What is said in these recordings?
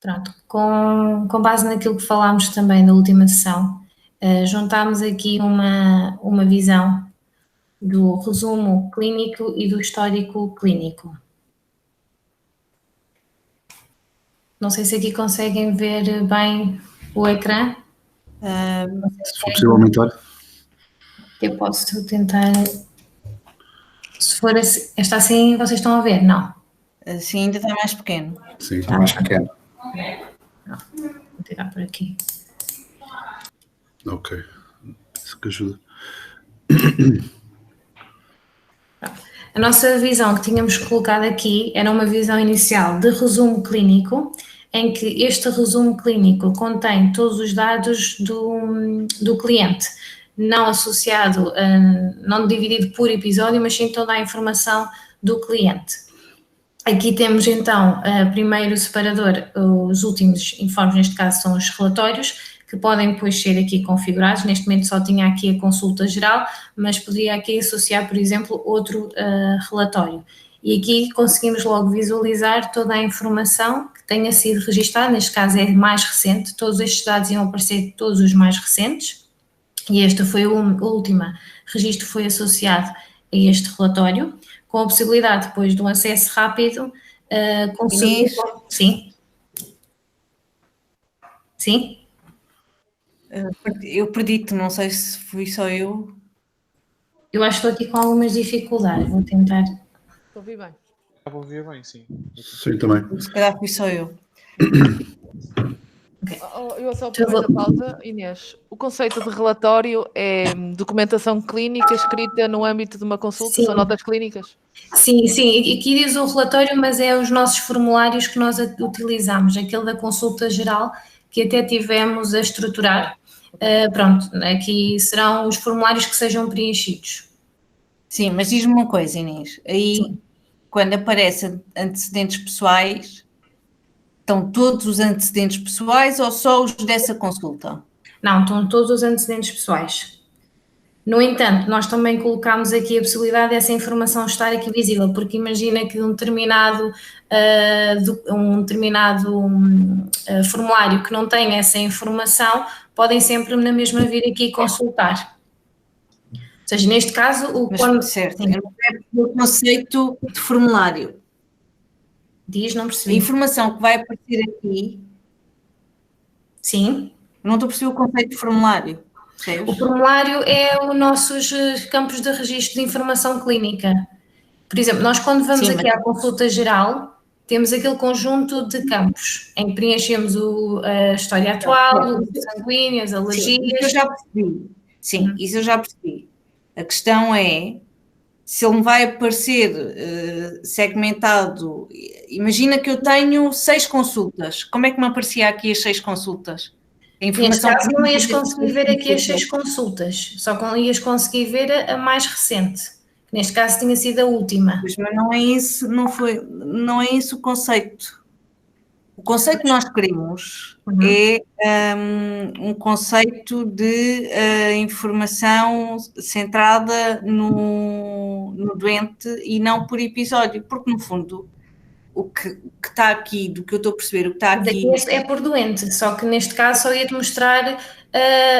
Pronto, com base naquilo que falámos também na última sessão, juntámos aqui uma visão do resumo clínico e do histórico clínico. Não sei se aqui conseguem ver bem o ecrã. Se for possível aumentar. Eu posso tentar. Se for assim, está assim, vocês estão a ver? Não. Sim, ainda está mais pequeno. Sim, está mais pequeno. Não. Vou tirar por aqui. Ok, isso que ajuda. A nossa visão que tínhamos colocado aqui era uma visão inicial de resumo clínico, em que este resumo clínico contém todos os dados do cliente, não associado, não dividido por episódio, mas sim toda a informação do cliente. Aqui temos então, primeiro o separador, os últimos informes, neste caso são os relatórios, que podem depois ser aqui configurados. Neste momento só tinha aqui a consulta geral, mas poderia aqui associar, por exemplo, outro relatório. E aqui conseguimos logo visualizar toda a informação que tenha sido registada, neste caso é mais recente, todos estes dados iam aparecer todos os mais recentes, e este foi o último registro foi associado a este relatório, com a possibilidade depois de um acesso rápido, conseguir... Sim? Sim? Eu perdi-te, não sei se fui só eu. Eu acho que estou aqui com algumas dificuldades, vou tentar... Estou a ouvir bem. Estava a ouvir bem, sim. Sim, também. Se calhar fui só eu. Okay. Eu só aproveito a pausa, Inês. O conceito de relatório é documentação clínica escrita no âmbito de uma consulta? Sim. São notas clínicas? Sim, sim. Aqui diz o relatório, mas é os nossos formulários que nós utilizamos, aquele da consulta geral, que até tivemos a estruturar. Pronto, aqui serão os formulários que sejam preenchidos. Sim, mas diz-me uma coisa, Inês. Aí, sim, quando aparecem antecedentes pessoais, estão todos os antecedentes pessoais ou só os dessa consulta? Não, estão todos os antecedentes pessoais. No entanto, nós também colocámos aqui a possibilidade dessa informação estar aqui visível, porque imagina que um determinado formulário que não tenha essa informação, podem sempre na mesma vir aqui consultar. Ou seja, neste caso... Certo, eu não quero o conceito de formulário. Diz, não percebi. A informação que vai aparecer aqui... Sim. Eu não estou a perceber o conceito de formulário. O formulário é os nossos campos de registro de informação clínica. Por exemplo, nós quando vamos aqui à consulta geral, temos aquele conjunto de campos, em que preenchemos a história atual, os sanguíneos, alergias... Sim, isso eu já percebi. Sim, isso eu já percebi. A questão é, se ele me vai aparecer segmentado... Imagina que eu tenho 6 consultas. Como é que me aparecia aqui as 6 consultas? Neste caso não ias conseguir ver aqui as 6 consultas, só ias conseguir ver a mais recente, que neste caso tinha sido a última. Pois, mas não é isso, não é esse o conceito. O conceito que nós queremos é um conceito de informação centrada no doente e não por episódio, porque no fundo... O que está aqui, do que eu estou a perceber, o que está aqui... Mas aqui é por doente, só que neste caso só ia-te mostrar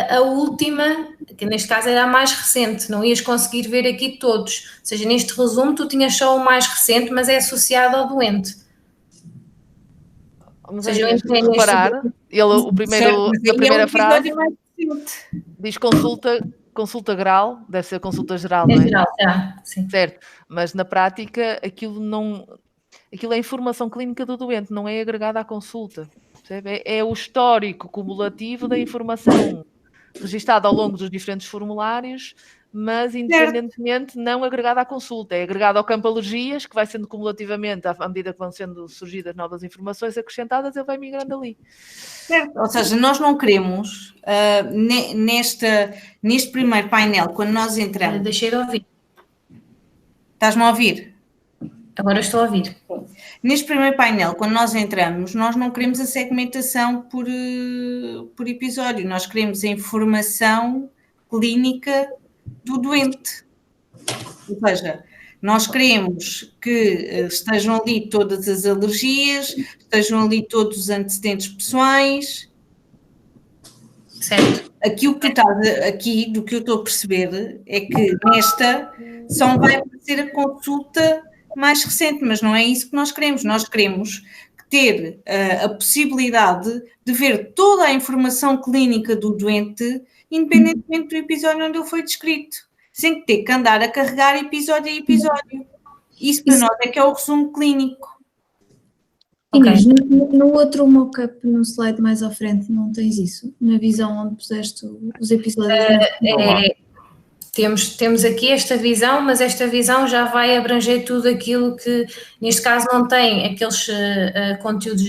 a última, que neste caso era a mais recente, não ias conseguir ver aqui todos. Ou seja, neste resumo tu tinhas só o mais recente, mas é associado ao doente. Ou seja, eu entendo reparar, a primeira frase diz consulta geral, deve ser consulta geral, não é? Geral, sim. Certo, mas na prática aquilo é informação clínica do doente, não é agregada à consulta. Percebe? É o histórico cumulativo da informação registada ao longo dos diferentes formulários, mas independentemente não agregada à consulta. É agregada ao campo alergias, que vai sendo cumulativamente, à medida que vão sendo surgidas novas informações acrescentadas, ele vai migrando ali. Certo. Ou seja, nós não queremos, neste primeiro painel, quando nós entramos... Deixei de ouvir. Estás-me a ouvir? Agora estou a ouvir. Neste primeiro painel, quando nós entramos, nós não queremos a segmentação por episódio, nós queremos a informação clínica do doente. Ou seja, Nós queremos que estejam ali todas as alergias, estejam ali todos os antecedentes pessoais. Certo. Aqui o que tu estás aqui, do que eu estou a perceber, é que nesta só vai ser a consulta mais recente, mas não é isso que nós queremos. Nós queremos ter a possibilidade de ver toda a informação clínica do doente, independentemente do episódio onde ele foi descrito, sem ter que andar a carregar episódio a episódio. Isso para nós é que é o resumo clínico. Inês, no outro mock-up, no slide mais à frente, não tens isso? Na visão onde puseste os episódios? Temos aqui esta visão, mas esta visão já vai abranger tudo aquilo que, neste caso, não tem aqueles conteúdos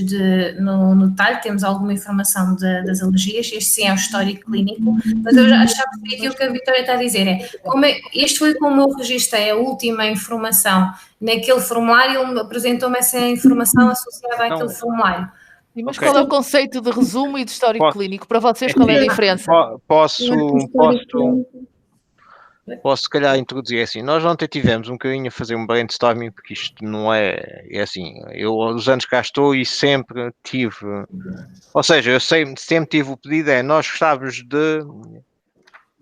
no detalhe, temos alguma informação das alergias, este sim é o histórico clínico, mas eu já percebi aquilo que a Vitória está a dizer, este foi como eu registrei a última informação naquele formulário, ele apresentou-me essa informação associada àquele formulário. Mas qual é o conceito de resumo e de histórico clínico? Para vocês, qual é a diferença? Posso se calhar introduzir assim, nós ontem tivemos um bocadinho a fazer um brainstorming, porque isto não é assim, eu os anos cá estou e sempre tive, ou seja, eu sempre tive o pedido nós gostávamos de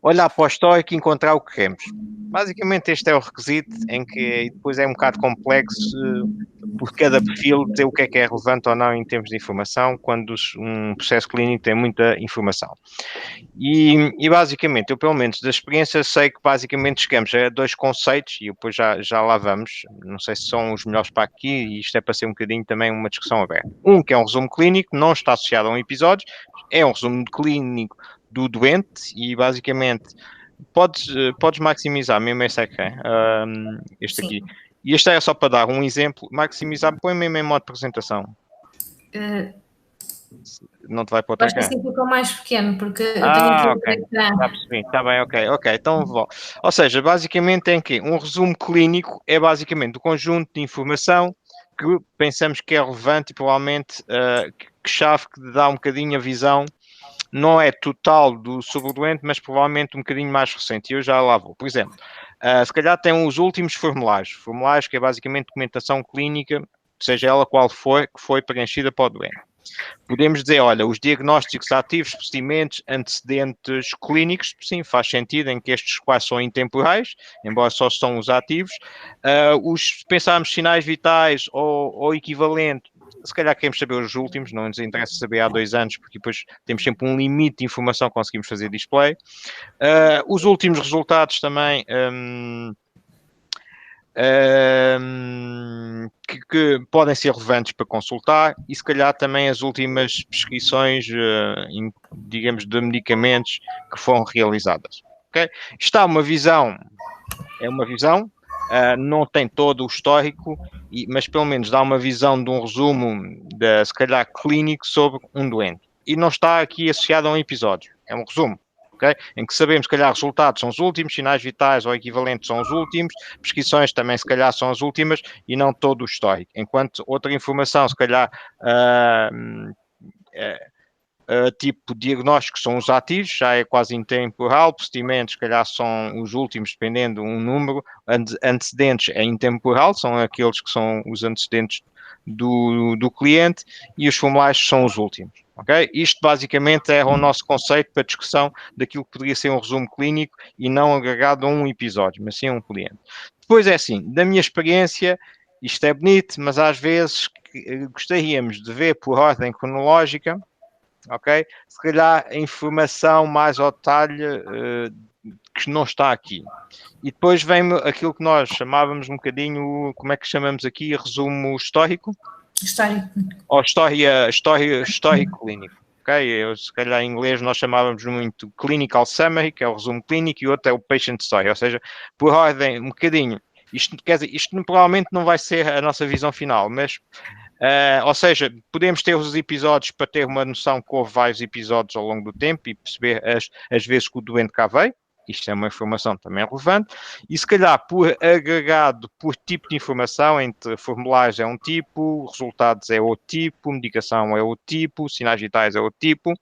olhar para o histórico e encontrar o que queremos. Basicamente este é o requisito, em que depois é um bocado complexo por cada perfil dizer o que é relevante ou não em termos de informação, quando um processo clínico tem muita informação. E basicamente, eu pelo menos da experiência sei que basicamente chegamos a dois conceitos, e depois já lá vamos, não sei se são os melhores para aqui, e isto é para ser um bocadinho também uma discussão aberta. Um que é um resumo clínico, não está associado a um episódio, é um resumo clínico do doente e basicamente podes maximizar mesmo este aqui. E este é só para dar um exemplo, maximizar, põe mesmo em modo de apresentação. Não te vai para outra Acho que assim ficou mais pequeno, porque eu tenho aqui ok. Já percebi, está bem, ok, então vou. Ou seja, basicamente tem que um resumo clínico é basicamente o conjunto de informação que pensamos que é relevante e provavelmente que chave que dá um bocadinho a visão, não é total sobre o doente, mas provavelmente um bocadinho mais recente, e eu já lá vou. Por exemplo, se calhar tem os últimos formulários que é basicamente documentação clínica, seja ela qual for, que foi preenchida para o doente. Podemos dizer, olha, os diagnósticos ativos, procedimentos, antecedentes clínicos, sim, faz sentido em que estes quase são intemporais, embora só são os ativos. Se pensarmos sinais vitais ou equivalente, se calhar queremos saber os últimos, não nos interessa saber há 2 anos, porque depois temos sempre um limite de informação que conseguimos fazer display. Os últimos resultados também... que podem ser relevantes para consultar e se calhar também as últimas prescrições, digamos, de medicamentos que foram realizadas. Okay? Está uma visão, não tem todo o histórico, mas pelo menos dá uma visão de um resumo, se calhar clínico, sobre um doente. E não está aqui associado a um episódio, é um resumo. Okay? Em que sabemos, se calhar, resultados são os últimos, sinais vitais ou equivalentes são os últimos, prescrições também, se calhar, são as últimas e não todo o histórico. Enquanto outra informação, se calhar, tipo diagnósticos são os ativos, já é quase intemporal, procedimentos, se calhar, são os últimos, dependendo um número, antecedentes é intemporal, são aqueles que são os antecedentes do cliente e os formulários são os últimos. Okay? Isto basicamente é o nosso conceito para discussão daquilo que poderia ser um resumo clínico e não agregado a um episódio, mas sim a um cliente. Depois é assim, da minha experiência, isto é bonito, mas às vezes gostaríamos de ver por ordem cronológica, ok? Se calhar a informação mais ao detalhe que não está aqui. E depois vem aquilo que nós chamávamos um bocadinho, como é que chamamos aqui? Resumo histórico? Histórico. Ou histórico clínico. Ok? Se calhar em inglês nós chamávamos muito clinical summary, que é o resumo clínico, e outro é o patient story, ou seja, por ordem um bocadinho. Isto quer dizer, isto provavelmente não vai ser a nossa visão final, mas ou seja, podemos ter os episódios para ter uma noção que houve vários episódios ao longo do tempo e perceber as vezes que o doente cá veio. Isto é uma informação também relevante. E se calhar por agregado, por tipo de informação, entre formulários é um tipo, resultados é outro tipo, medicação é outro tipo, sinais vitais é outro tipo.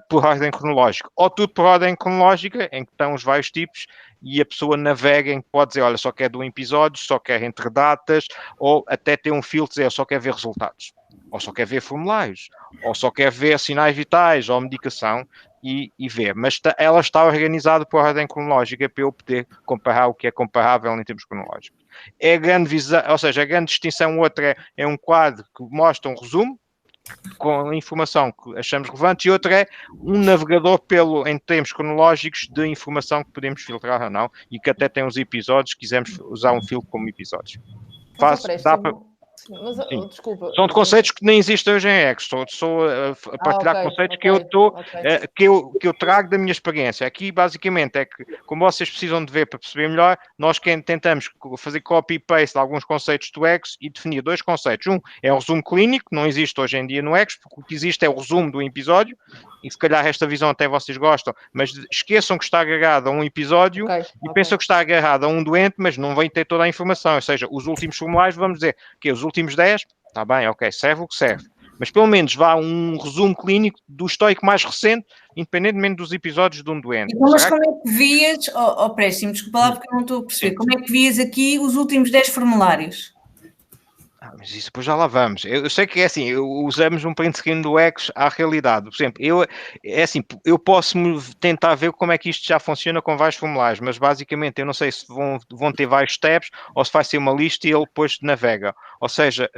por ordem cronológica, ou tudo por ordem cronológica, em que estão os vários tipos, e a pessoa navega em que pode dizer, olha, só quer de um episódio, só quer entre datas, ou até ter um filtro dizer, só quer ver resultados, ou só quer ver formulários, ou só quer ver sinais vitais, ou medicação, e ver. Mas ela está organizada por ordem cronológica para eu poder comparar o que é comparável em termos cronológicos. É a grande visão, ou seja, a grande distinção outra é um quadro que mostra um resumo, com a informação que achamos relevante, e outra é um navegador em termos cronológicos de informação que podemos filtrar ou não, e que até tem os episódios, se quisermos usar um filtro como episódios. Desculpa. São de conceitos que nem existem hoje em X. Estou a partilhar conceitos que eu trago da minha experiência. Aqui, basicamente, é que, como vocês precisam de ver para perceber melhor, nós tentamos fazer copy-paste de alguns conceitos do X e definir dois conceitos. Um é o resumo clínico, não existe hoje em dia no X, porque o que existe é o resumo do episódio, e se calhar esta visão até vocês gostam, mas esqueçam que está agarrado a um episódio e pensam que está agarrado a um doente, mas não vem ter toda a informação. Ou seja, os últimos formulários, vamos dizer que os últimos 10, está bem, ok, serve o que serve. Mas pelo menos vá um resumo clínico do histórico mais recente, independentemente dos episódios de um doente. Então, mas como é que vias, Préstimo, desculpa lá porque eu não estou a perceber, como é que vias aqui os últimos 10 formulários? Mas isso depois já lá vamos. Eu sei que é assim, usamos um print screen do X à realidade. Por exemplo, eu posso tentar ver como é que isto já funciona com vários formulários, mas basicamente eu não sei se vão ter vários tabs ou se vai ser uma lista e ele depois navega. Ou seja,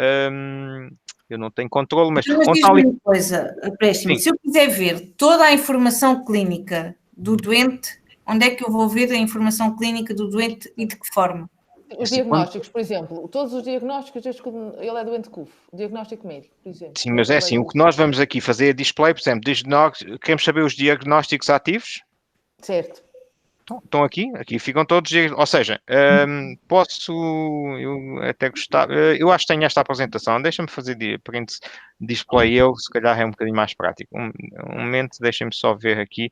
eu não tenho controle, mas diz-me uma coisa, Préstimo, se eu quiser ver toda a informação clínica do doente, onde é que eu vou ver a informação clínica do doente e de que forma? Os diagnósticos, por exemplo, todos os diagnósticos, desde que ele é doente CUF, o diagnóstico médico, por exemplo. Sim, mas é assim, o que nós vamos aqui fazer é display, por exemplo, queremos saber os diagnósticos ativos? Certo. Estão aqui ficam todos, ou seja, eu até gostava, eu acho que tenho esta apresentação, deixa-me fazer print display, se calhar é um bocadinho mais prático. Um momento, deixem-me só ver aqui,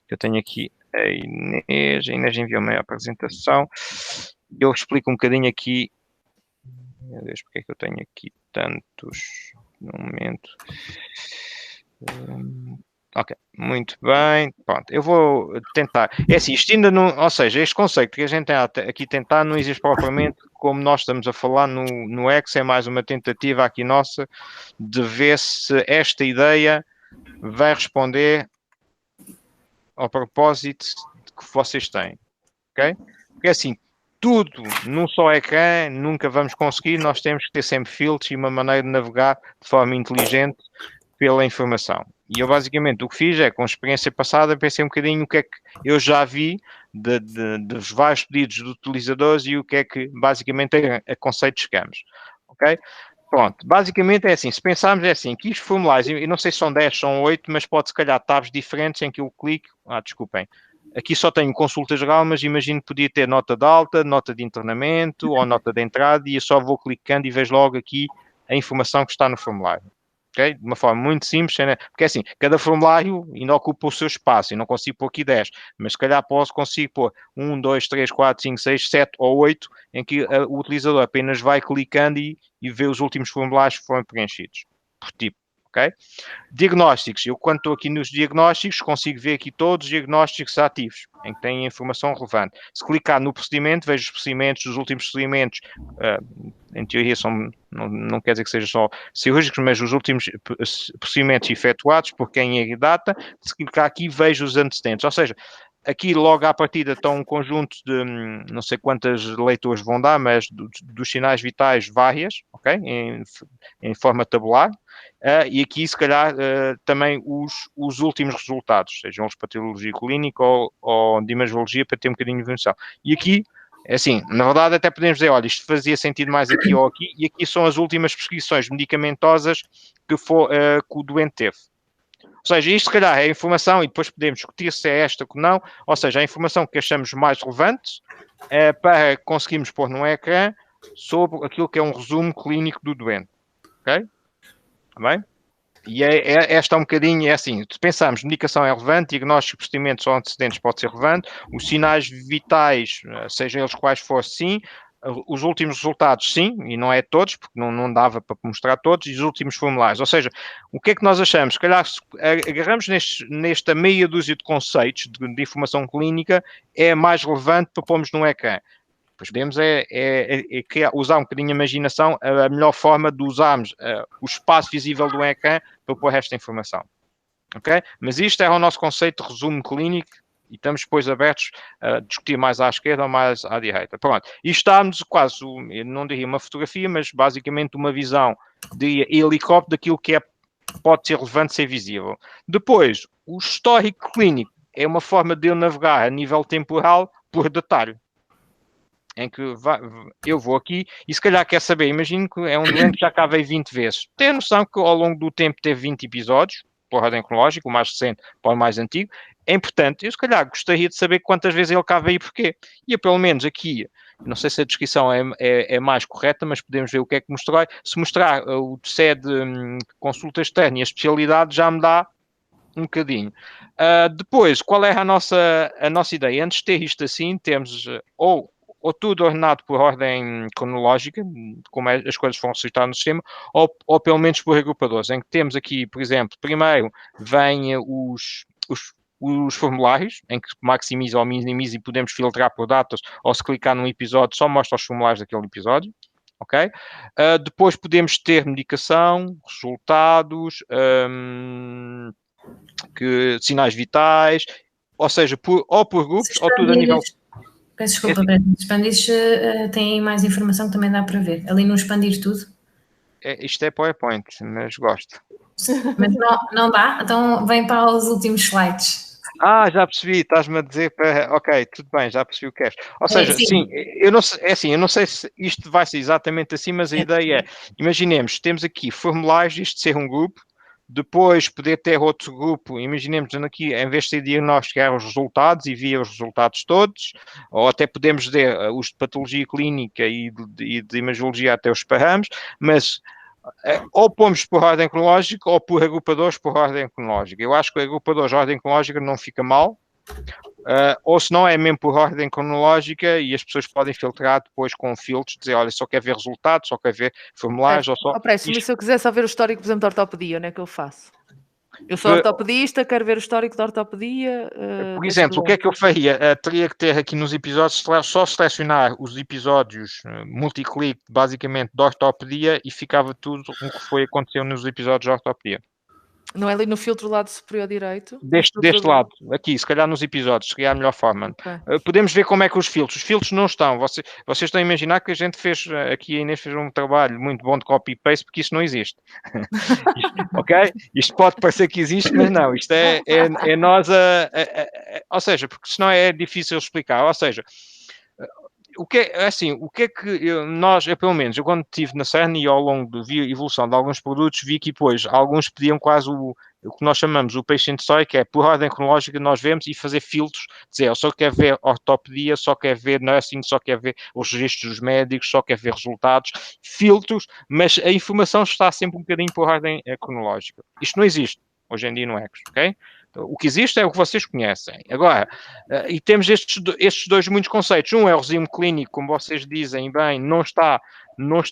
que eu tenho aqui a Inês enviou-me a apresentação, eu explico um bocadinho aqui, meu Deus, porque é que eu tenho aqui tantos, no momento... Ok, muito bem. Pronto, eu vou tentar. É assim, isto ainda não. Ou seja, este conceito que a gente tem aqui tentar não existe propriamente como nós estamos a falar no X, é mais uma tentativa aqui nossa de ver se esta ideia vai responder ao propósito que vocês têm. Ok? Porque assim, tudo num só ecrã nunca vamos conseguir, nós temos que ter sempre filtros e uma maneira de navegar de forma inteligente pela informação. E eu basicamente o que fiz é, com a experiência passada, pensei um bocadinho o que é que eu já vi dos vários pedidos de utilizadores e o que é que basicamente a conceito chegamos. Ok? Pronto, basicamente é assim, se pensarmos é assim, que os formulários, eu não sei se são 10, são 8, mas pode se calhar tabs diferentes em que eu clico, desculpem, aqui só tenho consulta geral, mas imagino que podia ter nota de alta, nota de internamento ou nota de entrada e eu só vou clicando e vejo logo aqui a informação que está no formulário. Okay? De uma forma muito simples, né? Porque assim, cada formulário ainda ocupa o seu espaço, e não consigo pôr aqui 10, mas se calhar consigo pôr 1, 2, 3, 4, 5, 6, 7 ou 8, em que o utilizador apenas vai clicando e vê os últimos formulários que foram preenchidos, por tipo. Okay? Diagnósticos, eu quando estou aqui nos diagnósticos consigo ver aqui todos os diagnósticos ativos, em que têm informação relevante. Se clicar no procedimento, vejo os procedimentos, os últimos procedimentos, em teoria não quer dizer que sejam só cirúrgicos, mas os últimos procedimentos efetuados por quem é data. Se clicar aqui, vejo os antecedentes, ou seja, aqui logo à partida estão um conjunto de, não sei quantas leituras vão dar, mas dos sinais vitais várias, ok? Em forma tabular. E aqui, se calhar, também os últimos resultados, sejam eles patologia clínica ou de imagiologia, para ter um bocadinho de noção. E aqui, assim, na verdade até podemos dizer, olha, isto fazia sentido mais aqui ou aqui, e aqui são as últimas prescrições medicamentosas que o doente teve. Ou seja, isto se calhar é a informação, e depois podemos discutir se é esta ou não, ou seja, a informação que achamos mais relevante para conseguirmos pôr no ecrã sobre aquilo que é um resumo clínico do doente. Ok? Está bem? E esta é um bocadinho, é assim, se pensarmos, medicação é relevante, diagnóstico, procedimentos ou antecedentes pode ser relevante, os sinais vitais, sejam eles quais for, sim, os últimos resultados, sim, e não é todos, porque não dava para mostrar todos, e os últimos formulários. Ou seja, o que é que nós achamos? Se calhar agarramos nesta meia dúzia de conceitos de informação clínica, é mais relevante para pormos no ecrã. Depois podemos usar um bocadinho a imaginação, a melhor forma de usarmos o espaço visível do ecrã para pôr esta informação. Ok? Mas isto é o nosso conceito de resumo clínico e estamos depois abertos a discutir mais à esquerda ou mais à direita. Pronto. Isto está-nos quase, eu não diria uma fotografia, mas basicamente uma visão de helicóptero daquilo que pode ser relevante ser visível. Depois, o histórico clínico é uma forma de eu navegar a nível temporal por detalhe. Em que eu vou aqui e se calhar quer saber, imagino que é um doente que já cá veio 20 vezes. Tem a noção que ao longo do tempo teve 20 episódios, por ordem cronológica, o mais recente para o mais antigo. É importante, eu se calhar gostaria de saber quantas vezes ele cá veio e porquê. E eu, pelo menos aqui, não sei se a descrição é mais correta, mas podemos ver o que é que mostrou. Se mostrar o TCE de consulta externa e a especialidade já me dá um bocadinho. Depois, qual é a nossa ideia? Antes de ter isto assim, temos ou tudo ordenado por ordem cronológica, como as coisas vão resultar no sistema, ou pelo menos por agrupadores, em que temos aqui, por exemplo, primeiro vêm os formulários, em que maximiza ou minimiza e podemos filtrar por datas, ou se clicar num episódio, só mostra os formulários daquele episódio. Ok? Depois podemos ter medicação, resultados, sinais vitais, ou seja, ou por grupos, ou tudo a nível... Peço desculpa, Breno. Expandir tem mais informação que também dá para ver. Ali no expandir tudo. Isto é PowerPoint, mas gosto. Mas não dá? Então vem para os últimos slides. Já percebi, estás-me a dizer para... Ok, tudo bem, já percebi o que és. Ou seja, sim, eu não sei se isto vai ser exatamente assim, mas a ideia é, imaginemos, temos aqui formulários, isto ser um grupo, depois poder ter outro grupo, imaginemos aqui, em vez de ser diagnóstico, os resultados e via os resultados todos, ou até podemos ver os de patologia clínica e de imagiologia até os paramos, mas ou pomos por ordem cronológica ou por agrupadores por ordem cronológica. Eu acho que agrupadores por ordem cronológica não fica mal, ou se não é mesmo por ordem cronológica e as pessoas podem filtrar depois com filtros, dizer, olha, só quer ver resultados, só quer ver formulários, ou só... Se eu quiser só ver o histórico, por exemplo, da ortopedia, onde é que eu faço? Eu sou ortopedista, quero ver o histórico da ortopedia. Por exemplo, o que é que eu faria? Teria que ter aqui nos episódios, só selecionar os episódios multiclick, basicamente, da ortopedia e ficava tudo o que aconteceu nos episódios de ortopedia. Não é ali no filtro lado superior direito? Deste lado, aqui, se calhar nos episódios, seria a melhor forma. Okay. Podemos ver como é que os filtros não estão. Vocês estão a imaginar que a gente fez, aqui a Inês fez um trabalho muito bom de copy-paste, porque isso não existe. Ok? Isto pode parecer que existe, mas não. Isto é nós ou seja, porque senão é difícil explicar. Ou seja, o que é que eu pelo menos, eu quando estive na CERN e ao longo da evolução de alguns produtos, vi que depois alguns pediam quase o que nós chamamos o patient story, que é por ordem cronológica nós vemos e fazer filtros, dizer, eu só quero ver ortopedia, só quero ver nursing, só quero ver os registros dos médicos, só quero ver resultados, filtros, mas a informação está sempre um bocadinho por ordem cronológica. Isto não existe hoje em dia no ECOS, ok? O que existe é o que vocês conhecem. Agora, e temos estes dois muitos conceitos. Um é o resumo clínico, como vocês dizem bem, não está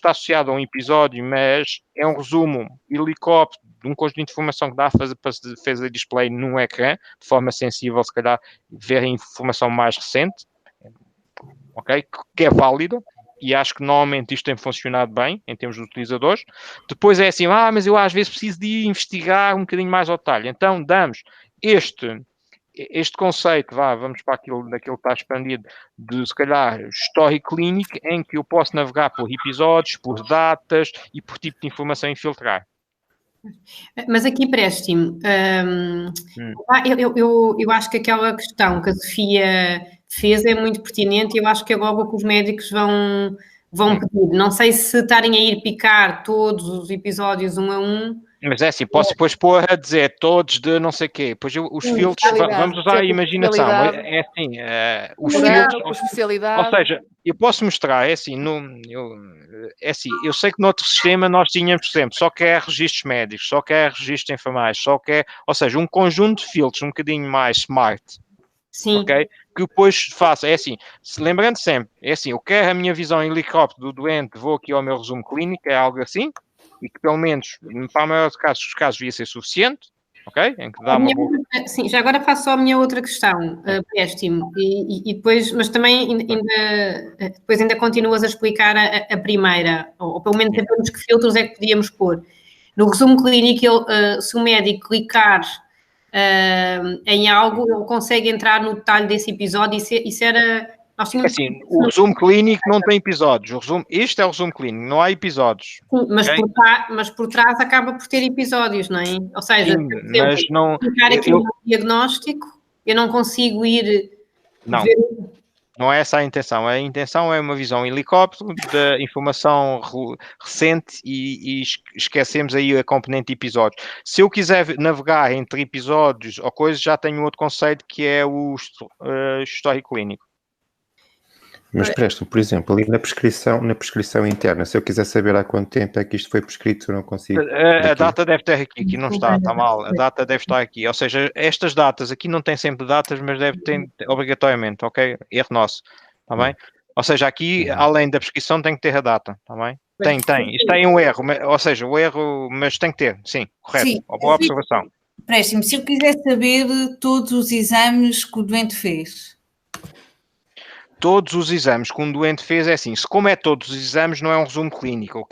associado a um episódio, mas é um resumo helicóptero de um conjunto de informação que dá para fazer display num ecrã, de forma sensível, se calhar, ver a informação mais recente, ok? Que é válida. E acho que normalmente isto tem funcionado bem, em termos de utilizadores. Depois é assim, mas eu às vezes preciso de investigar um bocadinho mais ao detalhe. Então, damos este conceito, vamos para daquilo que está expandido, de, se calhar, histórico clínico, em que eu posso navegar por episódios, por datas e por tipo de informação e filtrar. Mas aqui, Preste-me, eu acho que aquela questão que a Sofia fez é muito pertinente e eu acho que agora o que os médicos vão pedir. Não sei se estarem a ir picar todos os episódios um a um. Mas é assim, posso depois pôr a dizer todos de não sei o quê. Depois os filtros, vamos usar a imaginação. É assim, os filtros... Ou seja, eu posso mostrar, é assim, eu sei que no outro sistema nós tínhamos, por exemplo, só quer registros médicos, só quer registros informais, ou seja, um conjunto de filtros um bocadinho mais smart. Sim. Ok? Que depois faço, é assim, lembrando sempre, é assim, eu quero a minha visão em helicóptero do doente, vou aqui ao meu resumo clínico, é algo assim, e que pelo menos, para a maior dos casos devia ser suficiente, ok? Em que dá uma boa... Sim, já agora faço só a minha outra questão, Péstimo, e depois, mas também depois ainda continuas a explicar a primeira, ou pelo menos sabemos que filtros é que podíamos pôr. No resumo clínico, se o médico clicar em algo, ele consegue entrar no detalhe desse episódio, isso era... Nós tínhamos... Assim, o resumo clínico não tem episódios, este é o resumo clínico, não há episódios. Sim, mas por trás acaba por ter episódios, não é? Ou seja, Sim, mas não... clicar aqui no diagnóstico, eu não consigo ir... Não. ver... Não é essa a intenção. A intenção é uma visão em helicóptero da informação recente e esquecemos aí a componente de episódios. Se eu quiser navegar entre episódios ou coisas, já tenho outro conceito que é o histórico clínico. Mas Presto, por exemplo, ali na prescrição interna, se eu quiser saber há quanto tempo é que isto foi prescrito, eu não consigo. A data deve estar aqui não está mal. A data deve estar aqui. Ou seja, estas datas, aqui não tem sempre datas, mas deve ter obrigatoriamente, ok? Erro nosso, está bem? Ou seja, aqui, além da prescrição, tem que ter a data, está bem? Tem. Isto tem um erro, ou seja, o erro, mas tem que ter, sim, correto. Sim, boa observação. Préstimo, se eu quiser saber todos os exames que o doente fez. Todos os exames que um doente fez é assim, como é todos os exames, não é um resumo clínico.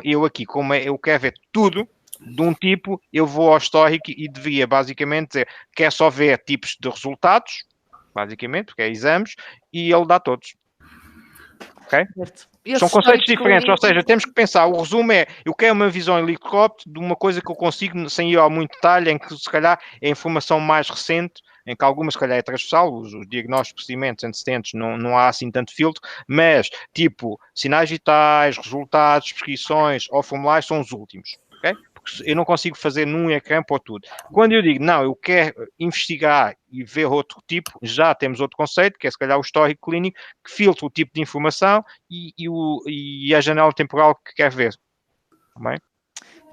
Eu aqui, como eu quero ver tudo de um tipo, eu vou ao histórico e devia basicamente dizer, quer só ver tipos de resultados, basicamente, porque é exames, e ele dá todos. Ok? São conceitos diferentes, ou seja, temos que pensar, o resumo é, eu quero uma visão em helicóptero de uma coisa que eu consigo, sem ir ao muito detalhe, em que se calhar é informação mais recente, em que algumas, se calhar, é transversal, os diagnósticos, procedimentos antecedentes, não há assim tanto filtro, mas, tipo, sinais vitais, resultados, prescrições ou formulários são os últimos, ok? Porque eu não consigo fazer num ecrã por tudo. Quando eu digo, não, eu quero investigar e ver outro tipo, já temos outro conceito, que é, se calhar, o histórico clínico, que filtra o tipo de informação e a janela temporal que quer ver, tá bem?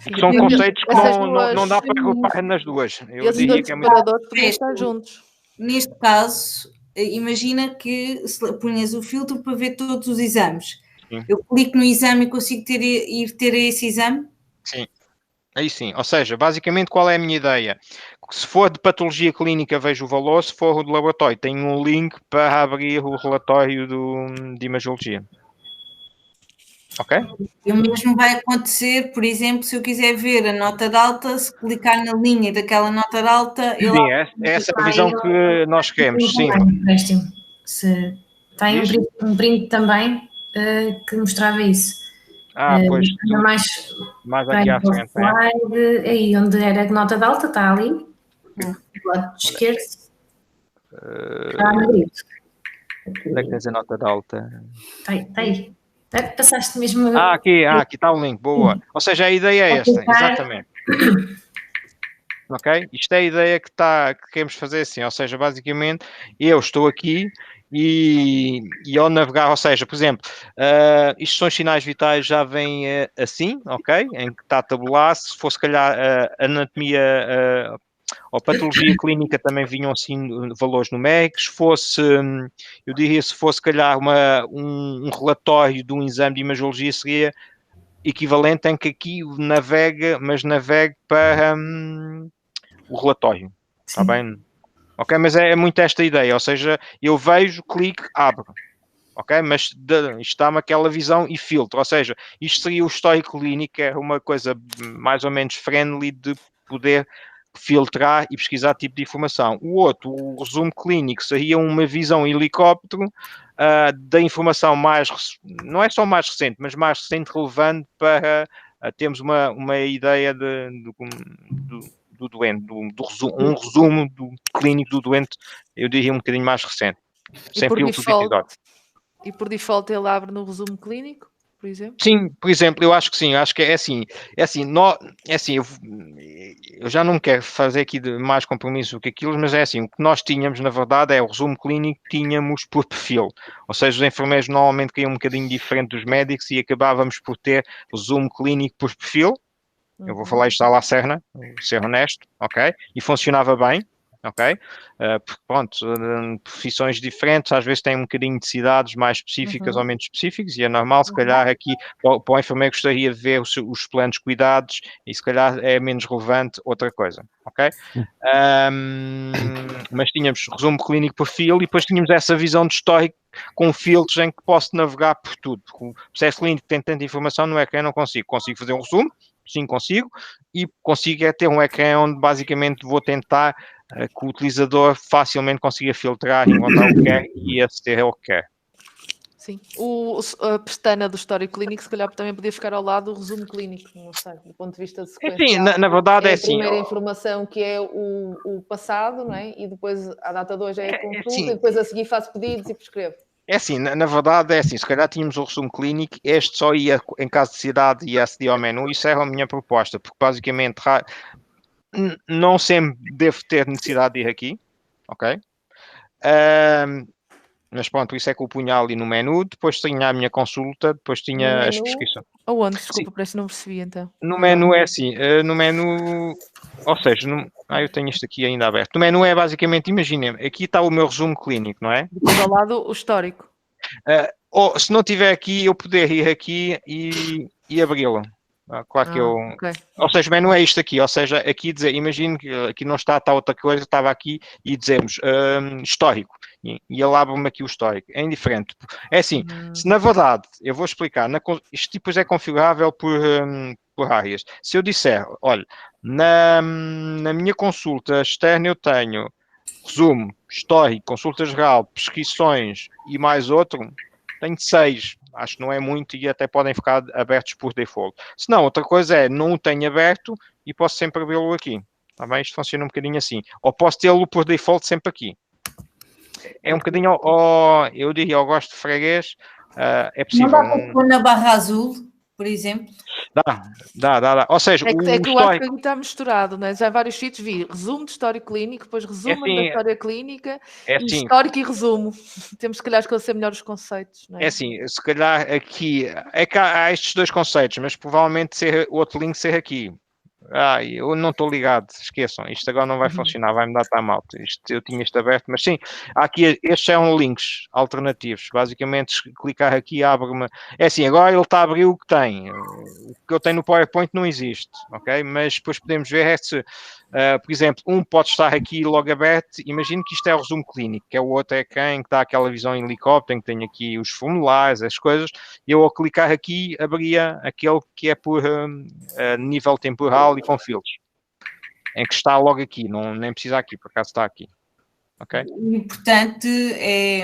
Que são conceitos que não dá para agrupar nas duas. Eu diria que é muito... podiam estar juntos. Neste caso, imagina que punhas o filtro para ver todos os exames. Sim. Eu clico no exame e consigo ir ter esse exame? Sim. Aí sim. Ou seja, basicamente qual é a minha ideia? Se for de patologia clínica, vejo o valor. Se for de laboratório, tenho um link para abrir o relatório de imagiologia. Ok? E o mesmo vai acontecer, por exemplo, se eu quiser ver a nota de alta, se clicar na linha daquela nota de alta... Sim, essa é a visão que nós queremos, sim. Se tem um print também que mostrava isso. Pois. Mais aqui à frente. Slide, aí onde era a nota de alta, está ali. Do lado esquerdo. Está no grito. Onde é que tens a nota de alta? Está aí. Passaste mesmo... Aqui está o link, boa. Ou seja, a ideia é esta, exatamente. Ok? Isto é a ideia que queremos fazer assim, ou seja, basicamente, eu estou aqui e ao navegar, ou seja, por exemplo, isto são os sinais vitais, já vem assim, ok? Em que está a tabular, se fosse, se calhar, anatomia... ou patologia clínica também vinham assim valores numéricos, eu diria, se fosse calhar um relatório de um exame de imagiologia seria equivalente em que aqui navegue para o relatório, está bem? Ok, mas é muito esta ideia, ou seja, eu vejo, clico, abro. Ok, mas isto dá-me aquela visão e filtro, ou seja, isto seria o histórico clínico, é uma coisa mais ou menos friendly de poder filtrar e pesquisar tipo de informação. O resumo clínico, seria uma visão em helicóptero da informação não é só mais recente, mas mais recente relevante para termos uma ideia do doente, um resumo clínico do doente, eu diria um bocadinho mais recente, sem filtro de episódio. E por default ele abre no resumo clínico, por exemplo? Sim, por exemplo, eu acho que sim, acho que é assim, eu já não quero fazer aqui mais compromisso do que aquilo, mas é assim, o que nós tínhamos, na verdade, é o resumo clínico que tínhamos por perfil, ou seja, os enfermeiros normalmente queriam um bocadinho diferente dos médicos e acabávamos por ter o resumo clínico por perfil, eu vou falar isto à la Serna, ser honesto, ok, e funcionava bem, ok? Porque, pronto, profissões diferentes, às vezes têm um bocadinho de cidades mais específicas ou menos específicas, e é normal, se calhar aqui, para o enfermeiro gostaria de ver os planos de cuidados, e se calhar é menos relevante outra coisa, ok? Mas tínhamos resumo clínico por filo, e depois tínhamos essa visão de histórico com filtros em que posso navegar por tudo. Porque o processo clínico tem tanta informação no ecrã, não consigo. Consigo fazer um resumo, sim, consigo, e consigo ter um ecrã onde basicamente vou tentar que o utilizador facilmente consiga filtrar, encontrar o que quer e aceder ao que quer. Sim. A pestana do histórico clínico, se calhar também podia ficar ao lado do resumo clínico, não sei, do ponto de vista de sequência. Sim, na verdade é assim. A primeira informação que é o passado, não é? E depois a data de hoje é a consulta, e depois a seguir faço pedidos e prescrevo. É assim, na verdade é assim, se calhar tínhamos o resumo clínico, este só ia, em caso de cidade, ia aceder ao menu, isso era a minha proposta, porque basicamente não sempre devo ter necessidade de ir aqui, ok? Mas pronto, por isso é que eu punha ali no menu, depois tinha a minha consulta, depois tinha as prescrições. Aonde? Desculpa, parece que não percebi então. No menu é assim, no menu, ou seja, eu tenho isto aqui ainda aberto. No menu é basicamente, imaginem, aqui está o meu resumo clínico, não é? Depois ao lado o histórico. Ou se não tiver aqui, eu poder ir aqui e abri-lo. Claro que eu... Okay. Ou seja, o menu é isto aqui, ou seja, aqui dizer, imagino que aqui não está outra coisa, estava aqui e dizemos histórico, e ele abre-me aqui o histórico, é indiferente. É assim, se na verdade, eu vou explicar, isto depois é configurável por áreas. Se eu disser, olha, na minha consulta externa eu tenho resumo, histórico, consulta geral, prescrições e mais outro, tenho 6. Acho que não é muito e até podem ficar abertos por default. Se não, outra coisa é, não o tenho aberto e posso sempre abri-lo aqui. Tá bem? Isto funciona um bocadinho assim. Ou posso tê-lo por default sempre aqui. É um bocadinho, eu diria, eu gosto de freguês, é possível. Não dá para pôr na barra azul, por exemplo? Dá. Ou seja, é que o eu acho que aqui está misturado, não é? Já há vários sítios vi resumo de histórico clínico, depois resumo da história clínica, e histórico e resumo. Temos, se calhar, esclarecer melhor os conceitos, não é? É assim, se calhar aqui, é que há estes dois conceitos, mas provavelmente o outro link ser aqui. Eu não estou ligado, esqueçam, isto agora não vai funcionar, vai-me dar time out. Eu tinha isto aberto, mas sim, aqui estes são links alternativos. Basicamente, clicar aqui abre-me. É assim, agora ele está a abrir o que tem. O que eu tenho no PowerPoint não existe, ok? Mas depois podemos ver se, por exemplo, pode estar aqui logo aberto. Imagino que isto é o resumo clínico, que é o outro ecrã que dá aquela visão em helicóptero, em que tem aqui os formulários, as coisas. Eu, ao clicar aqui, abria aquele que é por nível temporal e com filtros, em que está logo aqui, nem precisa aqui, por acaso está aqui. Okay? O importante é,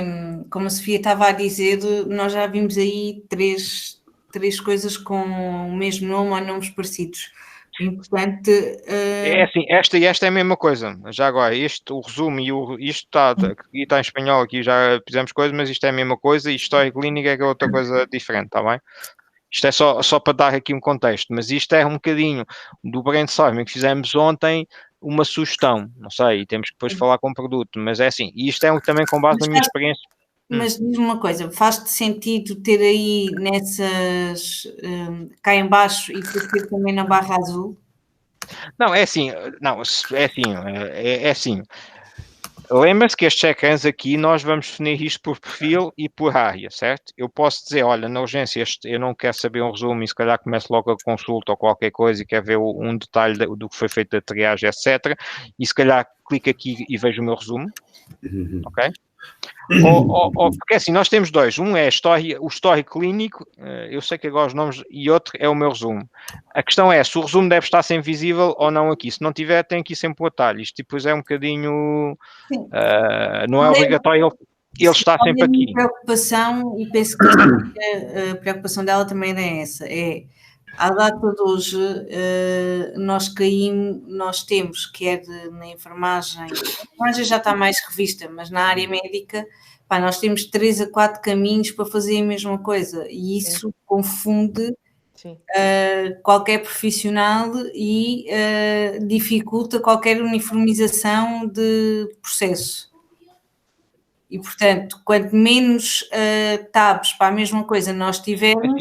como a Sofia estava a dizer, nós já vimos aí três coisas com o mesmo nome ou nomes parecidos. O importante... É assim, esta é a mesma coisa. Já agora, o resumo e isto está em espanhol, aqui já fizemos coisas, mas isto é a mesma coisa, e história clínica é outra coisa diferente, está bem? Isto é só para dar aqui um contexto, mas isto é um bocadinho do brainstorming que fizemos ontem, uma sugestão, não sei, e temos que depois falar com o produto, mas é assim, e isto é também com base na minha experiência. Mas diz-me uma coisa, faz-te sentido ter aí nessas, cá em baixo e ter também na barra azul? Não, é assim, é assim. Lembra-se que estes ecrãs aqui, nós vamos definir isto por perfil e por área, certo? Eu posso dizer, olha, na urgência eu não quero saber um resumo e se calhar começo logo a consulta ou qualquer coisa e quero ver um detalhe do que foi feito da triagem, etc. E se calhar clico aqui e vejo o meu resumo, ok? Porque assim, nós temos dois. Um é o histórico clínico, eu sei que agora os nomes, e outro é o meu resumo. A questão é se o resumo deve estar sempre visível ou não aqui. Se não tiver, tem aqui sempre o atalho. Isto depois é um bocadinho... não é obrigatório ele está sempre aqui. A preocupação, e penso que a preocupação dela também era essa, à data de hoje, nós temos, quer na enfermagem, a enfermagem já está mais revista, mas na área médica, nós temos 3 a 4 caminhos para fazer a mesma coisa, e isso confunde qualquer profissional e dificulta qualquer uniformização de processo. E, portanto, quanto menos tabs para a mesma coisa nós tivermos...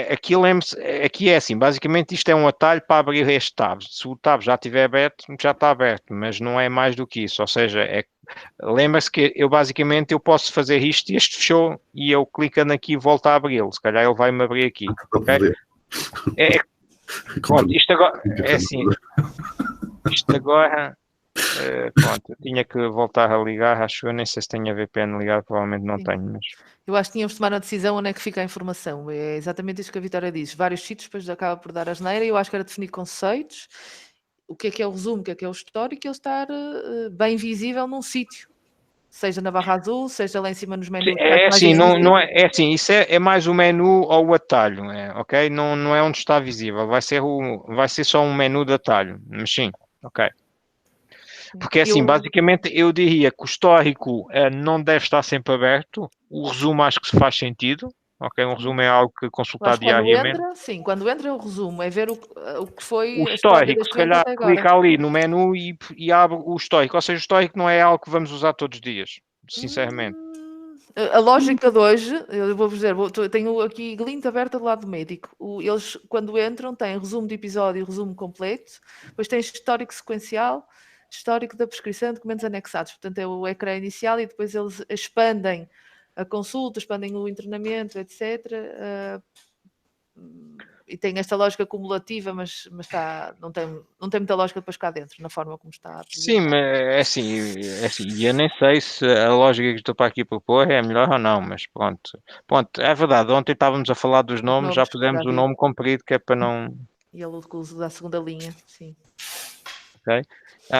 Assim, aqui é assim, basicamente isto é um atalho para abrir este tab. Se o tab já estiver aberto, já está aberto, mas não é mais do que isso. Ou seja, lembra-se que eu basicamente posso fazer isto e este fechou e eu clicando aqui volto a abri-lo. Se calhar ele vai-me abrir aqui. Okay? Pronto, isto agora é assim. Isto agora... pronto, eu tinha que voltar a ligar, acho eu, nem sei se tenho a VPN ligado, provavelmente não tenho, mas... Eu acho que tínhamos de tomar a decisão onde é que fica a informação, é exatamente isso que a Vitória diz, vários sítios, depois acaba por dar asneira, eu acho que era definir conceitos, o que é o resumo, o que é o histórico, e ele estar bem visível num sítio, seja na barra azul, seja lá em cima nos menus. É assim, não é assim, isso é mais o menu ou o atalho, ok? Não é onde está visível, vai ser só um menu de atalho, mas sim, ok. Porque assim, basicamente eu diria que o histórico não deve estar sempre aberto, o resumo acho que se faz sentido, ok? Um resumo é algo que consultar diariamente. Quando entra o resumo, é ver o que foi o histórico, se calhar clica ali no menu e abre o histórico, ou seja, o histórico não é algo que vamos usar todos os dias, sinceramente. A lógica de hoje, eu vou-vos dizer, tenho aqui Glint aberta do lado do médico. Eles, quando entram, têm resumo de episódio e resumo completo, depois tem histórico sequencial, histórico da prescrição, documentos anexados. Portanto, é o ecrã inicial e depois eles expandem a consulta, expandem o internamento, etc. E tem esta lógica cumulativa, mas não tem muita lógica depois cá dentro, na forma como está. Sim, mas é assim, eu nem sei se a lógica que estou para aqui propor é melhor ou não, mas pronto, é verdade, ontem estávamos a falar dos nomes, já pusemos o nome comprido, que é para não... E ele usa a segunda linha, sim. Ok.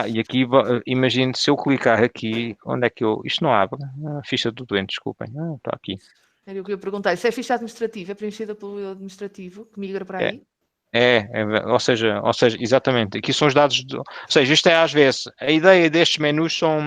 E aqui, imagino, se eu clicar aqui, onde é que isto não abre? A ficha do doente, desculpem. Está aqui. Era o que eu ia perguntar. Se é ficha administrativa, é preenchida pelo administrativo, que migra para aí? Ou seja, exatamente. Aqui são os dados, ou seja, isto é às vezes, a ideia destes menus são,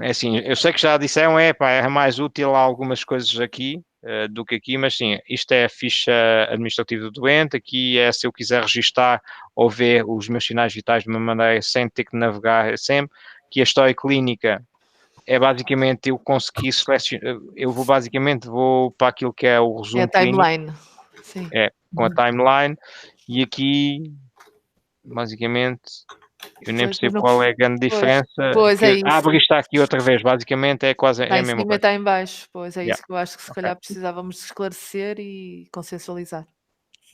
assim, eu sei que já disseram, é mais útil algumas coisas aqui do que aqui, mas sim, isto é a ficha administrativa do doente, aqui é se eu quiser registar ou ver os meus sinais vitais de uma maneira sem ter que navegar sempre, que a história clínica é basicamente eu consegui selecionar, eu vou para aquilo que é o resumo clínico. É a timeline. Sim. Com a timeline, e aqui basicamente eu nem percebo qual é a grande diferença. Pois é isso. Abre isto aqui outra vez, basicamente é quase está a em mesma cima coisa. E está em baixo, pois é isso que eu acho que se calhar precisávamos esclarecer e consensualizar.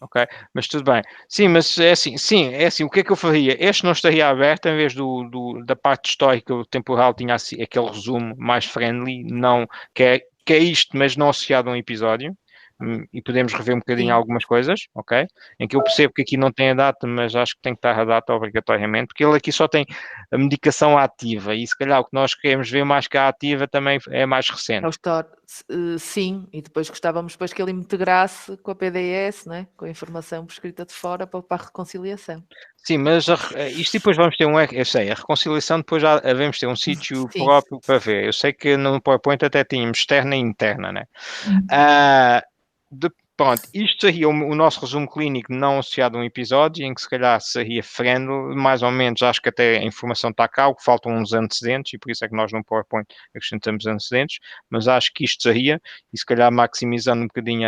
Ok, mas tudo bem. Sim, mas é assim, o que é que eu faria? Este não estaria aberto, em vez da parte histórica, o temporal tinha assim, aquele resumo mais friendly, não, que é isto, mas não associado a um episódio. E podemos rever um bocadinho algumas coisas, ok? Em que eu percebo que aqui não tem a data, mas acho que tem que estar a data obrigatoriamente, porque ele aqui só tem a medicação ativa, e se calhar o que nós queremos ver mais que a ativa também é mais recente. Sim, e depois gostávamos que ele integrasse com a PDS, né? Com a informação prescrita de fora para a reconciliação. Sim, mas isto depois vamos ter eu sei, a reconciliação depois já devemos ter um sítio próprio para ver. Eu sei que no PowerPoint até tínhamos externa e interna, né? Pronto, isto seria o nosso resumo clínico não associado a um episódio, em que se calhar seria friendly, mais ou menos, acho que até a informação está cá, o que faltam uns antecedentes, e por isso é que nós no PowerPoint acrescentamos antecedentes, mas acho que isto seria, e se calhar maximizando um bocadinho,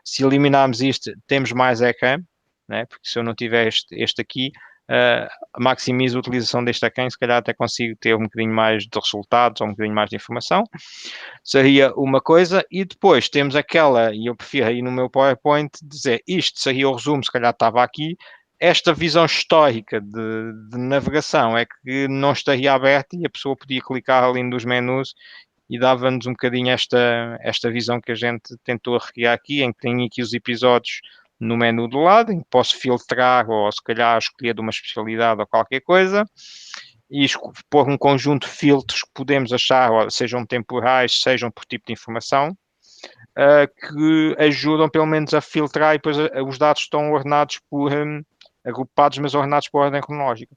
se eliminarmos isto, temos mais ecrã, né? Porque se eu não tiver este aqui, maximizo a utilização deste ecrã, se calhar até consigo ter um bocadinho mais de resultados ou um bocadinho mais de informação. Seria uma coisa, e depois temos aquela, e eu prefiro aí no meu PowerPoint dizer, isto seria o resumo, se calhar estava aqui, esta visão histórica de navegação é que não estaria aberta e a pessoa podia clicar ali nos menus e dava-nos um bocadinho esta visão que a gente tentou recriar aqui, em que tem aqui os episódios no menu do lado, em que posso filtrar ou se calhar escolher de uma especialidade ou qualquer coisa e pôr um conjunto de filtros que podemos achar, sejam temporais, sejam por tipo de informação, que ajudam pelo menos a filtrar e depois os dados estão ordenados agrupados, mas ordenados por ordem cronológica.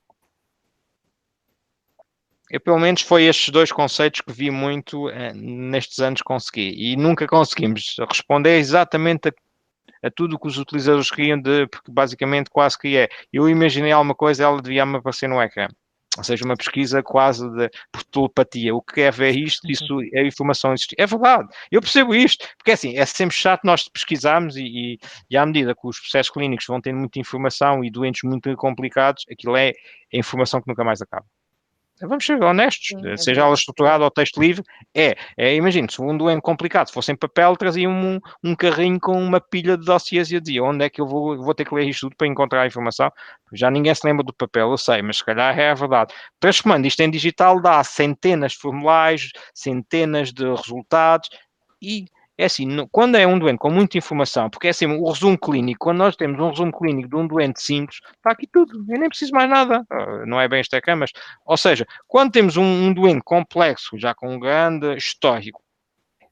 Eu, pelo menos, foi estes dois conceitos que vi muito nestes anos consegui. E nunca conseguimos responder exatamente a tudo o que os utilizadores queriam, porque basicamente quase que é. Eu imaginei alguma coisa, ela devia-me aparecer no ecrã. ou seja, uma pesquisa quase por telepatia. O que é ver isto? Isso é informação existir. É verdade, eu percebo isto, porque assim, é sempre chato nós pesquisarmos e à medida que os processos clínicos vão tendo muita informação e doentes muito complicados, aquilo é informação que nunca mais acaba. Vamos ser honestos, seja ela estruturada ou texto livre, imagino, se um doente complicado fosse em papel, trazia um carrinho com uma pilha de dossiês e dizia onde é que eu vou ter que ler isto tudo para encontrar a informação. Já ninguém se lembra do papel, eu sei, mas se calhar é a verdade. Transformando isto em digital dá centenas de formulários, centenas de resultados e é assim, quando é um doente com muita informação, porque é assim, o resumo clínico, quando nós temos um resumo clínico de um doente simples, está aqui tudo, eu nem preciso mais nada, não é bem esta cama, mas, ou seja, quando temos um doente complexo, já com um grande histórico,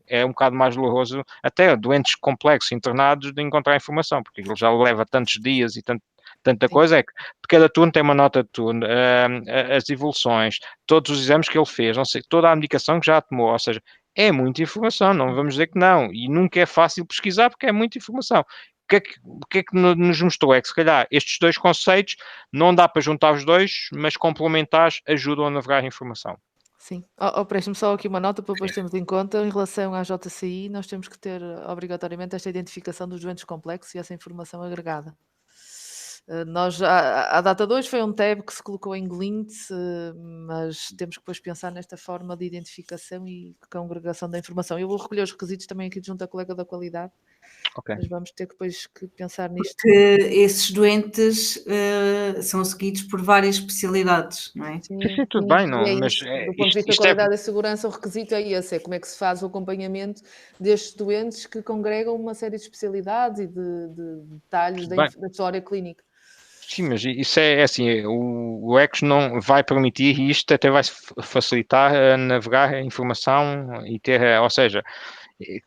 é um bocado mais doloroso, até doentes complexos, internados, de encontrar informação, porque ele já leva tantos dias e tanta coisa, é que cada turno tem uma nota de turno, as evoluções, todos os exames que ele fez, não sei, toda a medicação que já tomou, ou seja, é muita informação, não vamos dizer que não, e nunca é fácil pesquisar porque é muita informação. O que é que nos mostrou? É que se calhar estes dois conceitos não dá para juntar os dois, mas complementares ajudam a navegar a informação. Sim. Preste-me só aqui uma nota para depois termos em conta, em relação à JCI, nós temos que ter obrigatoriamente esta identificação dos doentes complexos e essa informação agregada. Nós, a data 2 foi um tab que se colocou em Glint, mas temos que depois pensar nesta forma de identificação e congregação da informação. Eu vou recolher os requisitos também aqui junto à colega da qualidade, mas vamos ter que depois pensar nisto. Porque esses doentes são seguidos por várias especialidades, não é? Sim, tudo bem, não, mas do ponto de vista da qualidade e segurança, o requisito é esse, é como é que se faz o acompanhamento destes doentes que congregam uma série de especialidades e de detalhes da história clínica. Sim, mas isso é assim, o ECOS não vai permitir e isto até vai facilitar a navegar a informação e ter, ou seja,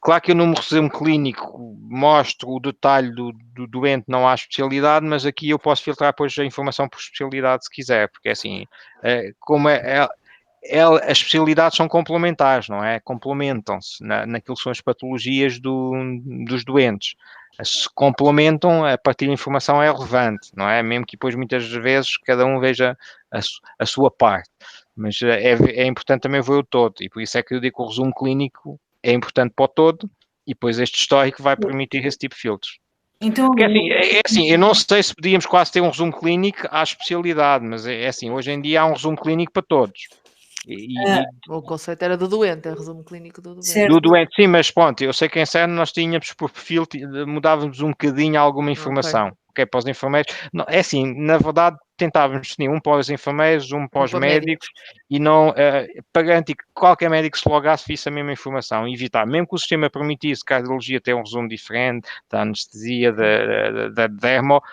claro que eu no resumo clínico mostro o detalhe do doente, não há especialidade, mas aqui eu posso filtrar depois a informação por especialidade se quiser, porque assim, como as especialidades são complementares, não é? Complementam-se naquilo que são as patologias dos doentes. Se complementam, a partir da informação é relevante, não é? Mesmo que depois muitas vezes cada um veja a sua parte. Mas é importante também ver o todo, e por isso é que eu digo que o resumo clínico é importante para o todo, e depois este histórico vai permitir esse tipo de filtros. Então, porque assim, eu não sei se podíamos quase ter um resumo clínico à especialidade, mas é assim, hoje em dia há um resumo clínico para todos. O conceito era do doente, é o resumo clínico do doente. Certo. Do doente, sim, mas pronto, eu sei que em CERN nós tínhamos por perfil, mudávamos um bocadinho alguma informação. Ok, para os enfermeiros. Não, é assim, na verdade, tentávamos definir um para os enfermeiros, um para os médicos, e não, para garantir que qualquer médico se logasse visse a mesma informação, e evitar, mesmo que o sistema permitisse que a cardiologia tenha um resumo diferente, da anestesia, da dermo,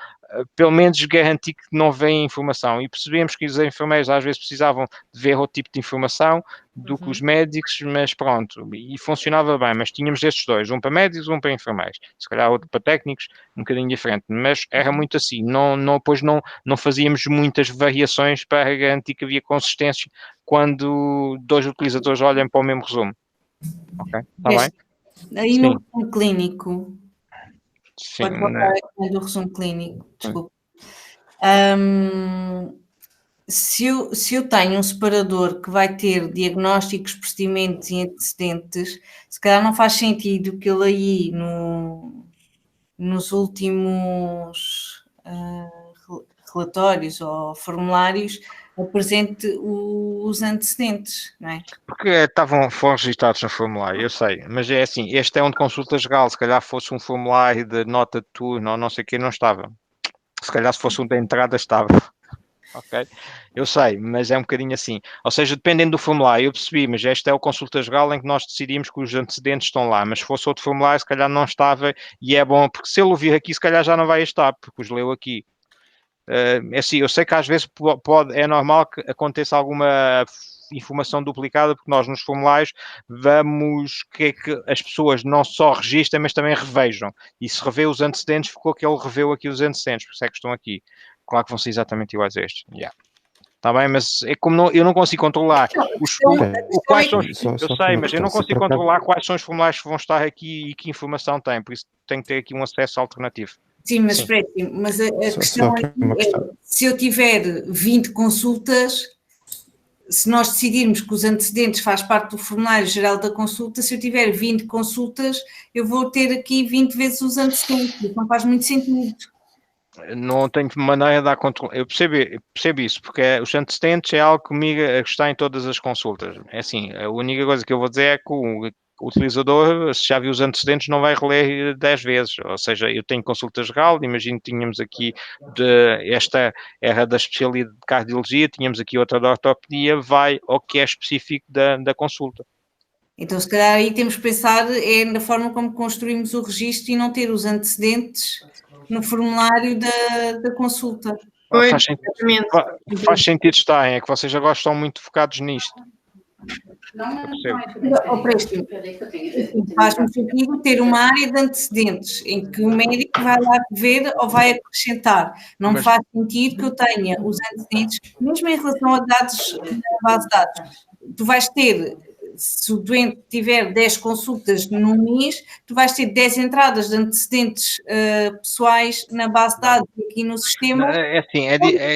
pelo menos garantir que não vem informação. E percebemos que os enfermeiros às vezes precisavam de ver outro tipo de informação do que os médicos, mas pronto, e funcionava bem, mas tínhamos estes dois, um para médicos, um para enfermeiros, se calhar outro para técnicos, um bocadinho diferente, mas era muito assim, depois não fazíamos muitas variações para garantir que havia consistência quando dois utilizadores olham para o mesmo resumo. Ok? Está bem? Aí no resumo clínico, sim, pode voltar aqui do resumo clínico, desculpa. Se eu tenho um separador que vai ter diagnósticos, procedimentos e antecedentes, se calhar não faz sentido que ele aí nos últimos relatórios ou formulários apresente os antecedentes, não é? Porque foram registados no formulário, eu sei, mas é assim, este é um de consulta geral, se calhar fosse um formulário de nota de turno ou não sei o que, não estava. Se calhar se fosse um de entrada estava. Ok? Eu sei, mas é um bocadinho assim. Ou seja, dependendo do formulário, eu percebi, mas este é o consulta geral em que nós decidimos que os antecedentes estão lá, mas se fosse outro formulário, se calhar não estava, e é bom, porque se ele ouvir aqui, se calhar já não vai estar, porque os leu aqui. É assim, eu sei que às vezes é normal que aconteça alguma informação duplicada, porque nós nos formulários vamos que as pessoas não só registrem, mas também revejam. E se revê os antecedentes, ficou que ele reveu aqui os antecedentes, por isso é que estão aqui. Claro que vão ser exatamente iguais a estes. Está bem, mas é como eu não consigo controlar quais são eu sei, mas eu não consigo controlar quais são os formulários que vão estar aqui e que informação têm, por isso tenho que ter aqui um acesso alternativo. Sim, mas espera aí, mas a questão é se eu tiver 20 consultas, se nós decidirmos que os antecedentes faz parte do formulário geral da consulta, se eu tiver 20 consultas, eu vou ter aqui 20 vezes os antecedentes, isso não faz muito sentido. Não tenho maneira de dar controle. Eu percebo isso, porque os antecedentes é algo comigo está em todas as consultas. É assim, a única coisa que eu vou dizer é que o utilizador, se já viu os antecedentes, não vai reler 10 vezes. Ou seja, eu tenho consulta geral, imagino que tínhamos aqui, esta era da especialidade de cardiologia, tínhamos aqui outra da ortopedia, vai ao que é específico da consulta. Então, se calhar aí temos que pensar na forma como construímos o registro e não ter os antecedentes no formulário da consulta. Faz sentido estar, é que vocês agora estão muito focados nisto. Faz-me sentido ter uma área de antecedentes em que o médico vai lá ver ou vai acrescentar. Não faz sentido que eu tenha os antecedentes, mesmo em relação a dados na base de dados. Tu vais ter, se o doente tiver 10 consultas no mês, tu vais ter 10 entradas de antecedentes pessoais na base de dados aqui no sistema. É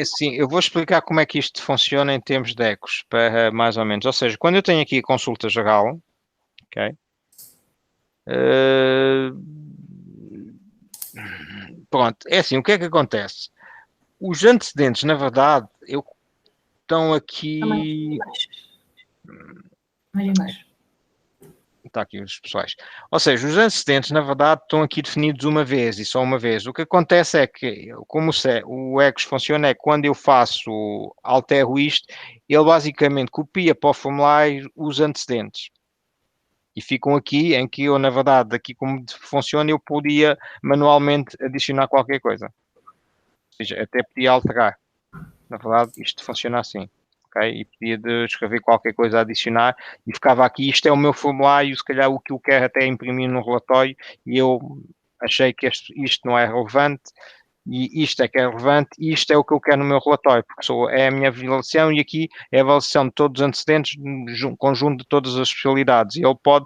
assim, eu vou explicar como é que isto funciona em termos de ecos, para mais ou menos. Ou seja, quando eu tenho aqui a consulta geral, ok? Pronto, é assim, o que é que acontece? Os antecedentes, na verdade, estão aqui... Está aqui os pessoais. Ou seja, os antecedentes, na verdade, estão aqui definidos uma vez e só uma vez. O que acontece é que, como o ECOS funciona, é que quando eu altero isto, ele basicamente copia para o formulário os antecedentes. E ficam aqui, em que eu, na verdade, aqui como funciona, eu podia manualmente adicionar qualquer coisa. Ou seja, até podia alterar. Na verdade, isto funciona assim. Okay? E podia escrever qualquer coisa a adicionar e ficava aqui, isto é o meu formulário, se calhar o que eu quero até imprimir no relatório e eu achei que isto não é relevante e isto é que é relevante e isto é o que eu quero no meu relatório, porque é a minha avaliação e aqui é a avaliação de todos os antecedentes, conjunto de todas as especialidades e ele pode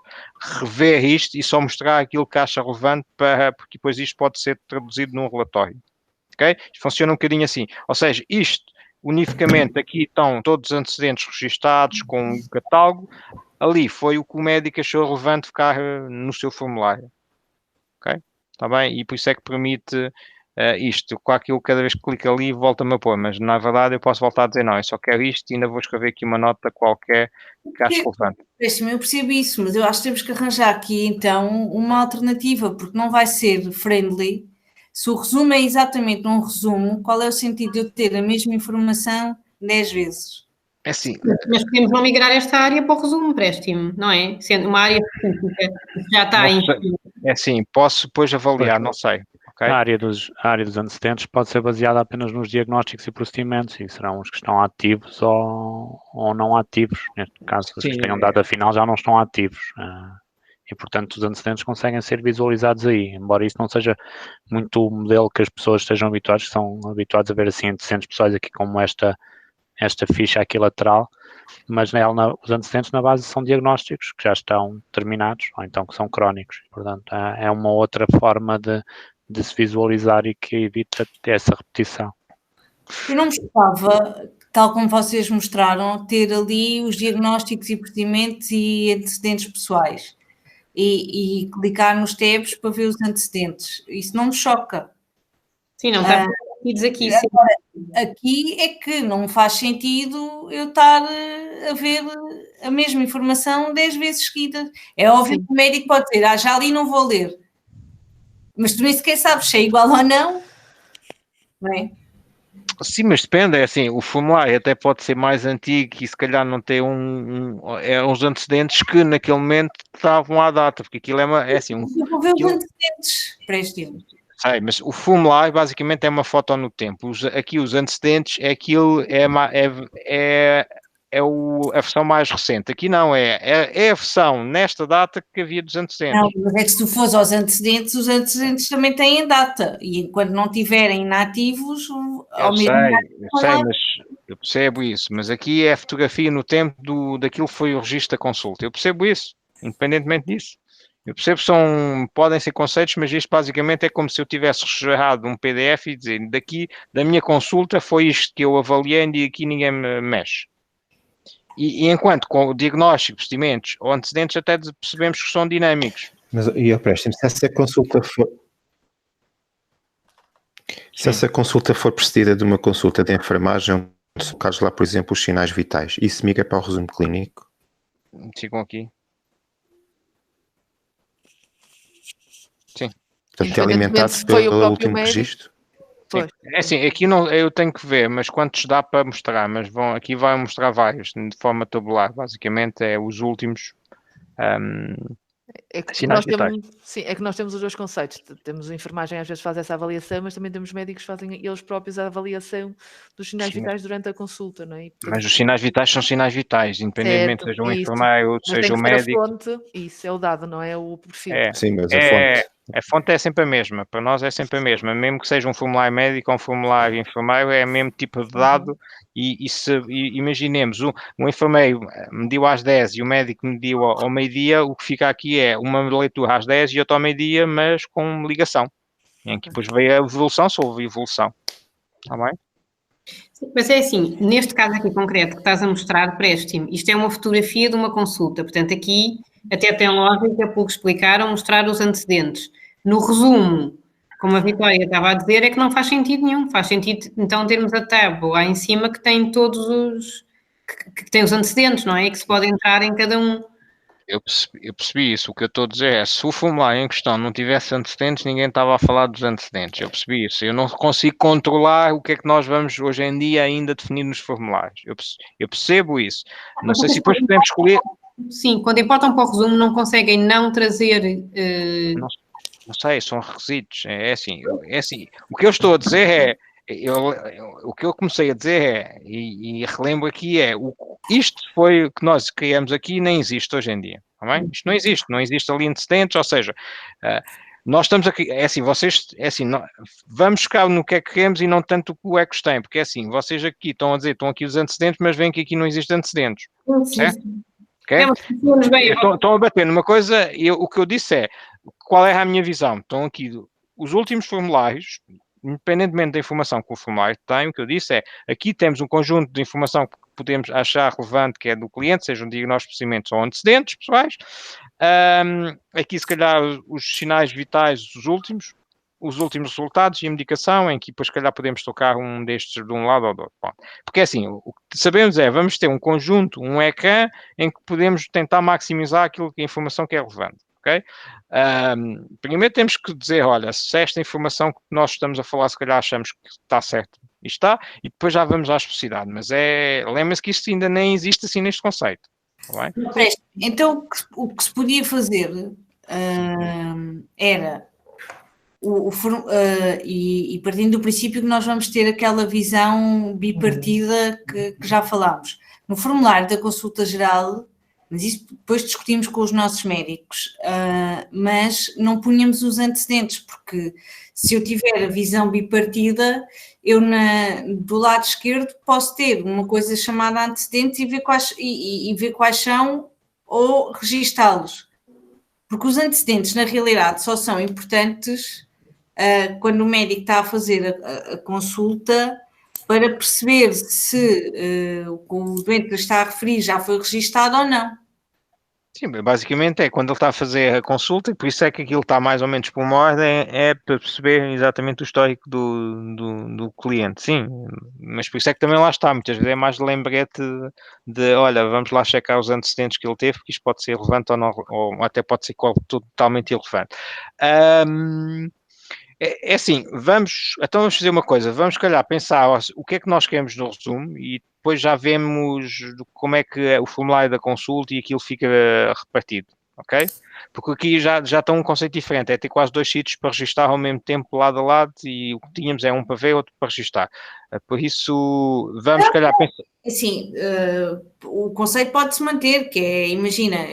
rever isto e só mostrar aquilo que acha relevante porque depois isto pode ser traduzido num relatório. Okay? Funciona um bocadinho assim, ou seja, isto unificamente aqui estão todos os antecedentes registados com o catálogo, ali foi o que o médico achou relevante ficar no seu formulário, ok? Está bem? E por isso é que permite isto, claro que eu cada vez que clico ali volta-me a pôr, mas na verdade eu posso voltar a dizer não, eu só quero isto e ainda vou escrever aqui uma nota qualquer que acho relevante. Eu percebo isso, mas eu acho que temos que arranjar aqui então uma alternativa, porque não vai ser friendly. Se o resumo é exatamente um resumo, qual é o sentido de eu ter a mesma informação 10 vezes? É assim. Mas podemos não migrar esta área para o resumo, Préstimo, não é? Sendo uma área específica que já está em... É assim, posso depois avaliar, não sei. Okay? A área dos antecedentes pode ser baseada apenas nos diagnósticos e procedimentos e serão os que estão ativos ou não ativos. Neste caso, os que tenham data final já não estão ativos. E, portanto, os antecedentes conseguem ser visualizados aí, embora isso não seja muito o modelo que as pessoas estejam habituadas, que são habituados a ver assim antecedentes pessoais aqui como esta ficha aqui lateral, mas os antecedentes na base são diagnósticos que já estão terminados ou então que são crónicos. Portanto, é uma outra forma de se visualizar e que evita essa repetição. Eu não gostava, tal como vocês mostraram, ter ali os diagnósticos e procedimentos e antecedentes pessoais. E clicar nos tabs para ver os antecedentes. Isso não me choca. Sim, não está aqui. Agora, aqui é que não faz sentido eu estar a ver a mesma informação 10 vezes seguidas. É óbvio que o médico pode dizer, já ali não vou ler. Mas tu nem sequer sabes se é igual ou não. Não é? Sim, mas depende, é assim, o formulário até pode ser mais antigo e se calhar não tem uns antecedentes que naquele momento estavam à data, porque aquilo é assim... Eu vou ver os antecedentes, Préstimo. Sei, mas o formulário basicamente é uma foto no tempo. Aqui os antecedentes é aquilo, a versão mais recente. Aqui não, é a versão nesta data que havia dos antecedentes. Não, mas é que se tu fores aos antecedentes, os antecedentes também têm data. E enquanto não tiverem inativos, eu sei, mas eu percebo isso. Mas aqui é a fotografia no tempo daquilo que foi o registro da consulta. Eu percebo isso, independentemente disso. Eu percebo que podem ser conceitos, mas isto basicamente é como se eu tivesse registrado um PDF e dizer, da minha consulta foi isto que eu avaliei e aqui ninguém me mexe. E enquanto com o diagnóstico, procedimentos ou antecedentes até percebemos que são dinâmicos. Mas, e Prestem, se essa consulta for precedida de uma consulta de enfermagem, se colocares lá, por exemplo, os sinais vitais, isso migra para o resumo clínico? Ficam aqui. Sim. Portanto, é alimentado pelo último registro? É assim, aqui não, eu tenho que ver, mas quantos dá para mostrar? Mas aqui vai mostrar vários, de forma tabular. Basicamente é os últimos sinais vitais. É que nós temos os dois conceitos. Temos a enfermagem às vezes faz essa avaliação, mas também temos médicos que fazem eles próprios a avaliação dos sinais vitais durante a consulta, não é? Mas os sinais vitais são sinais vitais, independentemente seja um enfermeiro, seja um médico. A fonte, isso é o dado, não é o perfil. Sim, mas a fonte. A fonte é sempre a mesma, para nós é sempre a mesma, mesmo que seja um formulário médico ou um formulário enfermeiro, é o mesmo tipo de dado. E imaginemos, um enfermeiro mediu às 10 e o médico mediu ao meio-dia, o que fica aqui é uma leitura às 10 e outra ao meio-dia, mas com ligação, em que depois veio a evolução, se houve evolução. Está bem? Mas é assim, neste caso aqui concreto que estás a mostrar, Prestem, isto é uma fotografia de uma consulta, portanto aqui até tem lógica, pelo que explicaram, mostrar os antecedentes. No resumo, como a Vitória estava a dizer, é que não faz sentido nenhum. Faz sentido, então, termos a tab lá em cima que tem todos os... que tem os antecedentes, não é? E que se pode entrar em cada um. Eu percebi isso. O que eu estou a dizer é, se o formulário em questão não tivesse antecedentes, ninguém estava a falar dos antecedentes. Eu percebi isso. Eu não consigo controlar o que é que nós vamos hoje em dia ainda definir nos formulários. Eu percebo isso. Não sei se depois podemos escolher... Sim, quando importam para o resumo, não conseguem não trazer... Não sei, são requisitos. É assim. O que eu estou a dizer é... o que eu comecei a dizer é, e relembro aqui, isto foi o que nós criamos aqui e nem existe hoje em dia. Tá bem? Isto não existe ali antecedentes, ou seja... nós estamos aqui, vamos buscar no que é que queremos e não tanto o que é que tem, porque é assim, vocês aqui estão a dizer, estão aqui os antecedentes, mas veem que aqui não existem antecedentes. Certo? Okay? Estão a bater numa coisa e o que eu disse é, qual é a minha visão? Estão aqui os últimos formulários, independentemente da informação que o formulário tem, o que eu disse é, aqui temos um conjunto de informação que podemos achar relevante, que é do cliente, sejam diagnósticos, procedimentos ou antecedentes pessoais. Aqui, se calhar, os sinais vitais, os últimos resultados e a medicação, em que depois, se calhar, podemos tocar um destes de um lado ou do outro. Bom, porque, assim, o que sabemos é, vamos ter um conjunto, um ecrã, em que podemos tentar maximizar a informação que é relevante. Okay? Primeiro temos que dizer, olha, se esta informação que nós estamos a falar, se calhar achamos que está certo, e está, e depois já vamos à especificidade, mas lembra-se que isto ainda nem existe assim neste conceito. Tá bem? Então, o que se podia fazer era, e partindo do princípio que nós vamos ter aquela visão bipartida que já falámos, no formulário da consulta geral, mas isso depois discutimos com os nossos médicos, mas não punhamos os antecedentes, porque se eu tiver a visão bipartida, eu do lado esquerdo posso ter uma coisa chamada antecedentes e ver quais são ou registá-los. Porque os antecedentes, na realidade, só são importantes quando o médico está a fazer a consulta para perceber se o doente que está a referir já foi registado ou não. Sim, basicamente é quando ele está a fazer a consulta, e por isso é que aquilo está mais ou menos por uma ordem, é para perceber exatamente o histórico do cliente, sim, mas por isso é que também lá está, muitas vezes é mais de lembrete de, olha, vamos lá checar os antecedentes que ele teve, porque isto pode ser relevante ou não, ou até pode ser totalmente irrelevante. É assim, então vamos fazer uma coisa, vamos calhar pensar o que é que nós queremos no resumo e depois já vemos como é que é o formulário da consulta e aquilo fica repartido, ok? Porque aqui já está um conceito diferente, é ter quase dois sítios para registrar ao mesmo tempo, lado a lado, e o que tínhamos é um para ver, outro para registrar. Por isso, vamos calhar pensar... Assim, o conceito pode-se manter, que é, imagina,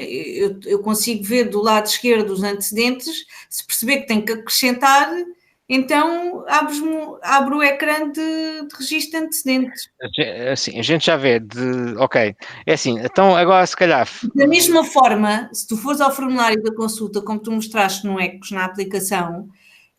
eu consigo ver do lado esquerdo os antecedentes, se perceber que tenho que acrescentar, então abro o ecrã de registro de antecedentes. Assim, a gente já vê ok, é assim, então agora se calhar... Da mesma forma, se tu fores ao formulário da consulta, como tu mostraste no Ecos, na aplicação,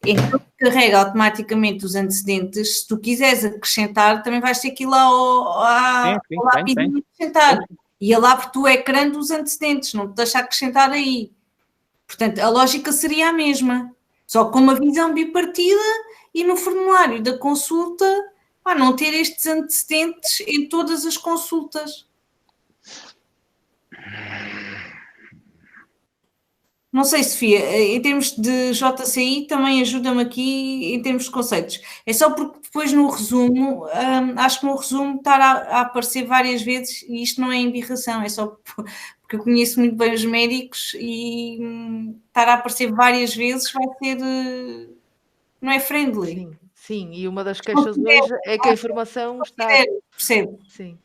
então carrega automaticamente os antecedentes, se tu quiseres acrescentar, também vais ter que ir lá ao lápis e acrescentar. E ele abre-te o ecrã dos antecedentes, não te deixa acrescentar aí. Portanto, a lógica seria a mesma, só com uma visão bipartida e no formulário da consulta, não ter estes antecedentes em todas as consultas. Não sei, Sofia, em termos de JCI também ajuda-me aqui em termos de conceitos. É só porque depois no resumo, acho que no resumo estar a aparecer várias vezes, e isto não é embirração, é só porque eu conheço muito bem os médicos e estar a aparecer várias vezes vai ser... não é friendly. Sim, sim, e uma das queixas hoje é que a informação está... Percebe? Sim.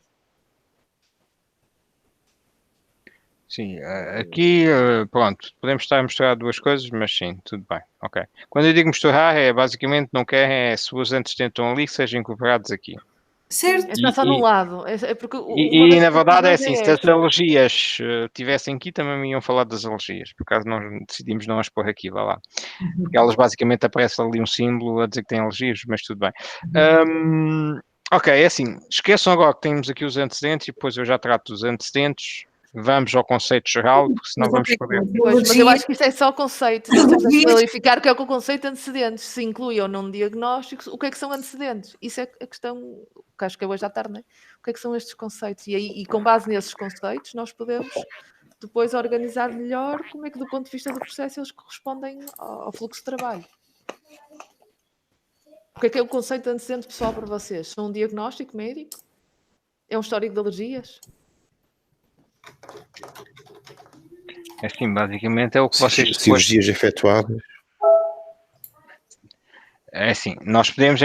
Sim, aqui, pronto, podemos estar a misturar duas coisas, mas sim, tudo bem, ok. Quando eu digo misturar, é basicamente não querem, se os antecedentes estão ali, que sejam incorporados aqui. Certo. É só num lado. É porque e na verdade é assim, se as alergias estivessem aqui, também me iam falar das alergias, por acaso nós decidimos não as pôr aqui, vá lá. Porque elas basicamente aparecem ali um símbolo a dizer que têm alergias, mas tudo bem. Ok, é assim, esqueçam agora que temos aqui os antecedentes e depois eu já trato dos antecedentes. Vamos ao conceito geral, porque senão vamos perder. Pois, mas eu acho que isto é só conceito. Nós temos que clarificar o que é o conceito de antecedentes. Se inclui ou não diagnósticos, o que é que são antecedentes? Isso é a questão, que acho que é hoje à tarde, não é? O que é que são estes conceitos? E com base nesses conceitos, nós podemos depois organizar melhor como é que, do ponto de vista do processo, eles correspondem ao fluxo de trabalho. O que é o conceito de antecedente pessoal para vocês? São um diagnóstico médico? É um histórico de alergias? É assim, basicamente é o que vocês... Cirurgias efetuadas. É assim, nós podemos,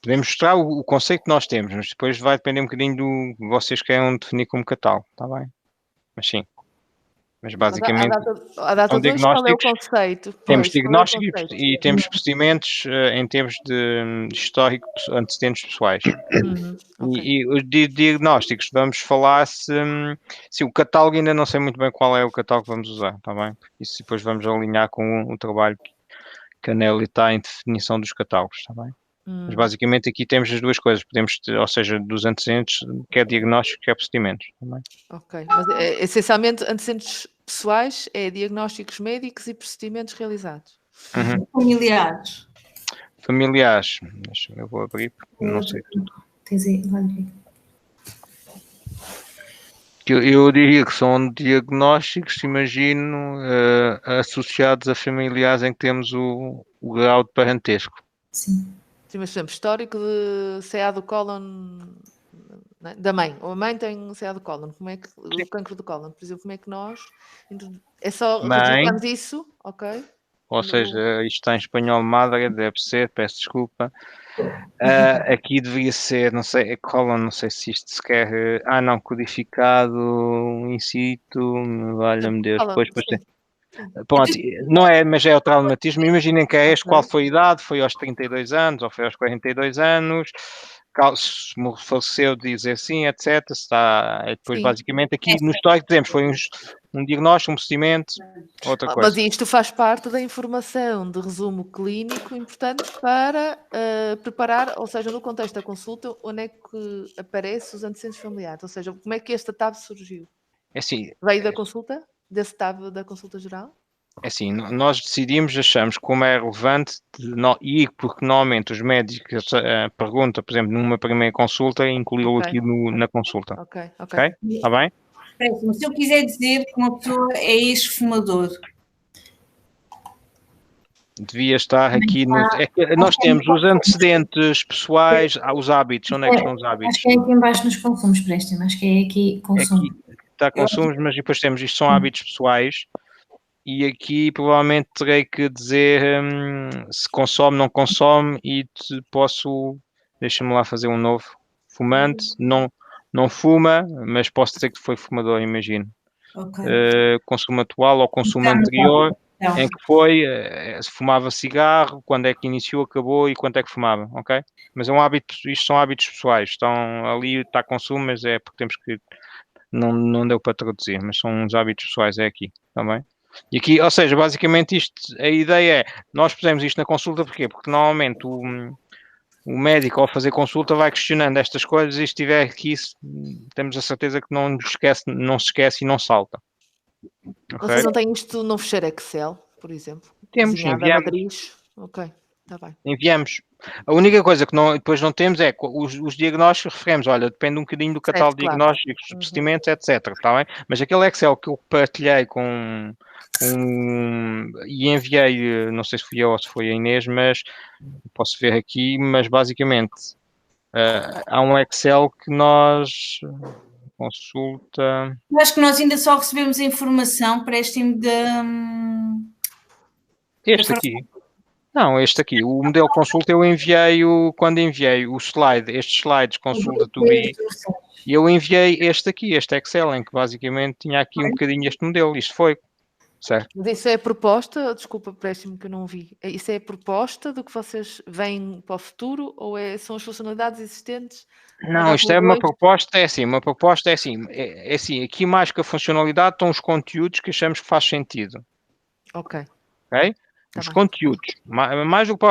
podemos mostrar o conceito que nós temos, mas depois vai depender um bocadinho do que vocês querem definir como catálogo, está bem? Mas sim. Mas basicamente, a data de hoje, qual é o conceito? Temos diagnósticos e temos procedimentos em termos de histórico, antecedentes pessoais. Okay. E os diagnósticos, vamos falar se o catálogo, ainda não sei muito bem qual é o catálogo que vamos usar, está bem? Isso depois vamos alinhar com o trabalho que a Nelly está em definição dos catálogos, está bem? Mas basicamente aqui temos as duas coisas, podemos ter, ou seja, dos antecedentes, quer diagnóstico, quer procedimentos. Também. Ok, mas essencialmente antecedentes pessoais é diagnósticos médicos e procedimentos realizados. Familiares. Familiares, eu vou abrir porque não sei tudo. Eu diria que são diagnósticos, imagino, associados a familiares em que temos o grau de parentesco. Sim. Sim, mas, por exemplo, histórico de CA do cólon da mãe, ou a mãe tem CA do cólon, como é que o cancro do cólon, por exemplo, como é que nós é só registramos isso, ok? Ou seja, isto está em espanhol madre, deve ser, peço desculpa. Aqui devia ser, não sei, cólon, não sei se isto se quer, não, codificado in situ, valha-me Deus, depois pronto, não é, mas é o traumatismo. Imaginem que é este, qual foi a idade, foi aos 32 anos ou foi aos 42 anos, se faleceu, dizer sim, etc. Está, depois basicamente aqui no histórico dizemos, foi um diagnóstico, um procedimento, outra coisa. Mas isto faz parte da informação de resumo clínico importante para preparar, ou seja, no contexto da consulta, onde é que aparecem os antecedentes familiares, ou seja, como é que esta TAB surgiu? Veio da consulta? Desse TAB da consulta geral? É assim, nós decidimos, achamos como é relevante e porque normalmente os médicos perguntam, por exemplo, numa primeira consulta, incluí-lo aqui na consulta. Ok? Está bem? Se eu quiser dizer que uma pessoa é ex-fumador, devia estar aqui. Nós temos os antecedentes pessoais, os hábitos. Onde é que estão os hábitos? Acho que é aqui embaixo nos consumos, Prestem. Acho que é aqui consumo. Está consumos, mas depois temos isto são hábitos pessoais. E aqui provavelmente terei que dizer se consome, não consome e deixa-me lá fazer um novo. Fumante, não fuma, mas posso dizer que foi fumador, imagino. Consumo atual ou consumo anterior, em que foi, se fumava cigarro, quando é que iniciou, acabou e quanto é que fumava, ok? Mas é um hábito, isto são hábitos pessoais, estão ali, está consumo, mas é porque temos que, não deu para traduzir, mas são uns hábitos pessoais, é aqui, também. E aqui, ou seja, basicamente isto, a ideia é, nós pusemos isto na consulta, porquê? Porque normalmente o médico ao fazer consulta vai questionando estas coisas e se estiver aqui, temos a certeza que não se esquece e não salta. Okay? Vocês não têm isto num fecheiro Excel, por exemplo? Temos, enviamos. Matriz? Ok, está bem. Enviamos. A única coisa que depois não temos é os diagnósticos referimos, olha, depende um bocadinho do catálogo de diagnósticos, procedimentos, etc. Tá bem? Mas aquele Excel que eu partilhei e enviei, não sei se fui eu ou se foi a Inês, mas posso ver aqui, mas basicamente há um Excel que nós consulta. Eu acho que nós ainda só recebemos a informação para este Este aqui. Não, este aqui, o modelo consulta eu enviei quando enviei o slide, estes slides consulta tudo e eu enviei este aqui, este Excel, em que basicamente tinha aqui um bocadinho este modelo, isto foi, certo? Mas isso é a proposta, desculpa, parece-me que eu não vi, isso é a proposta do que vocês veem para o futuro ou são as funcionalidades existentes? Não, isto é uma proposta, é assim, aqui mais que a funcionalidade estão os conteúdos que achamos que faz sentido. Ok. Ok? Os conteúdos, mais do que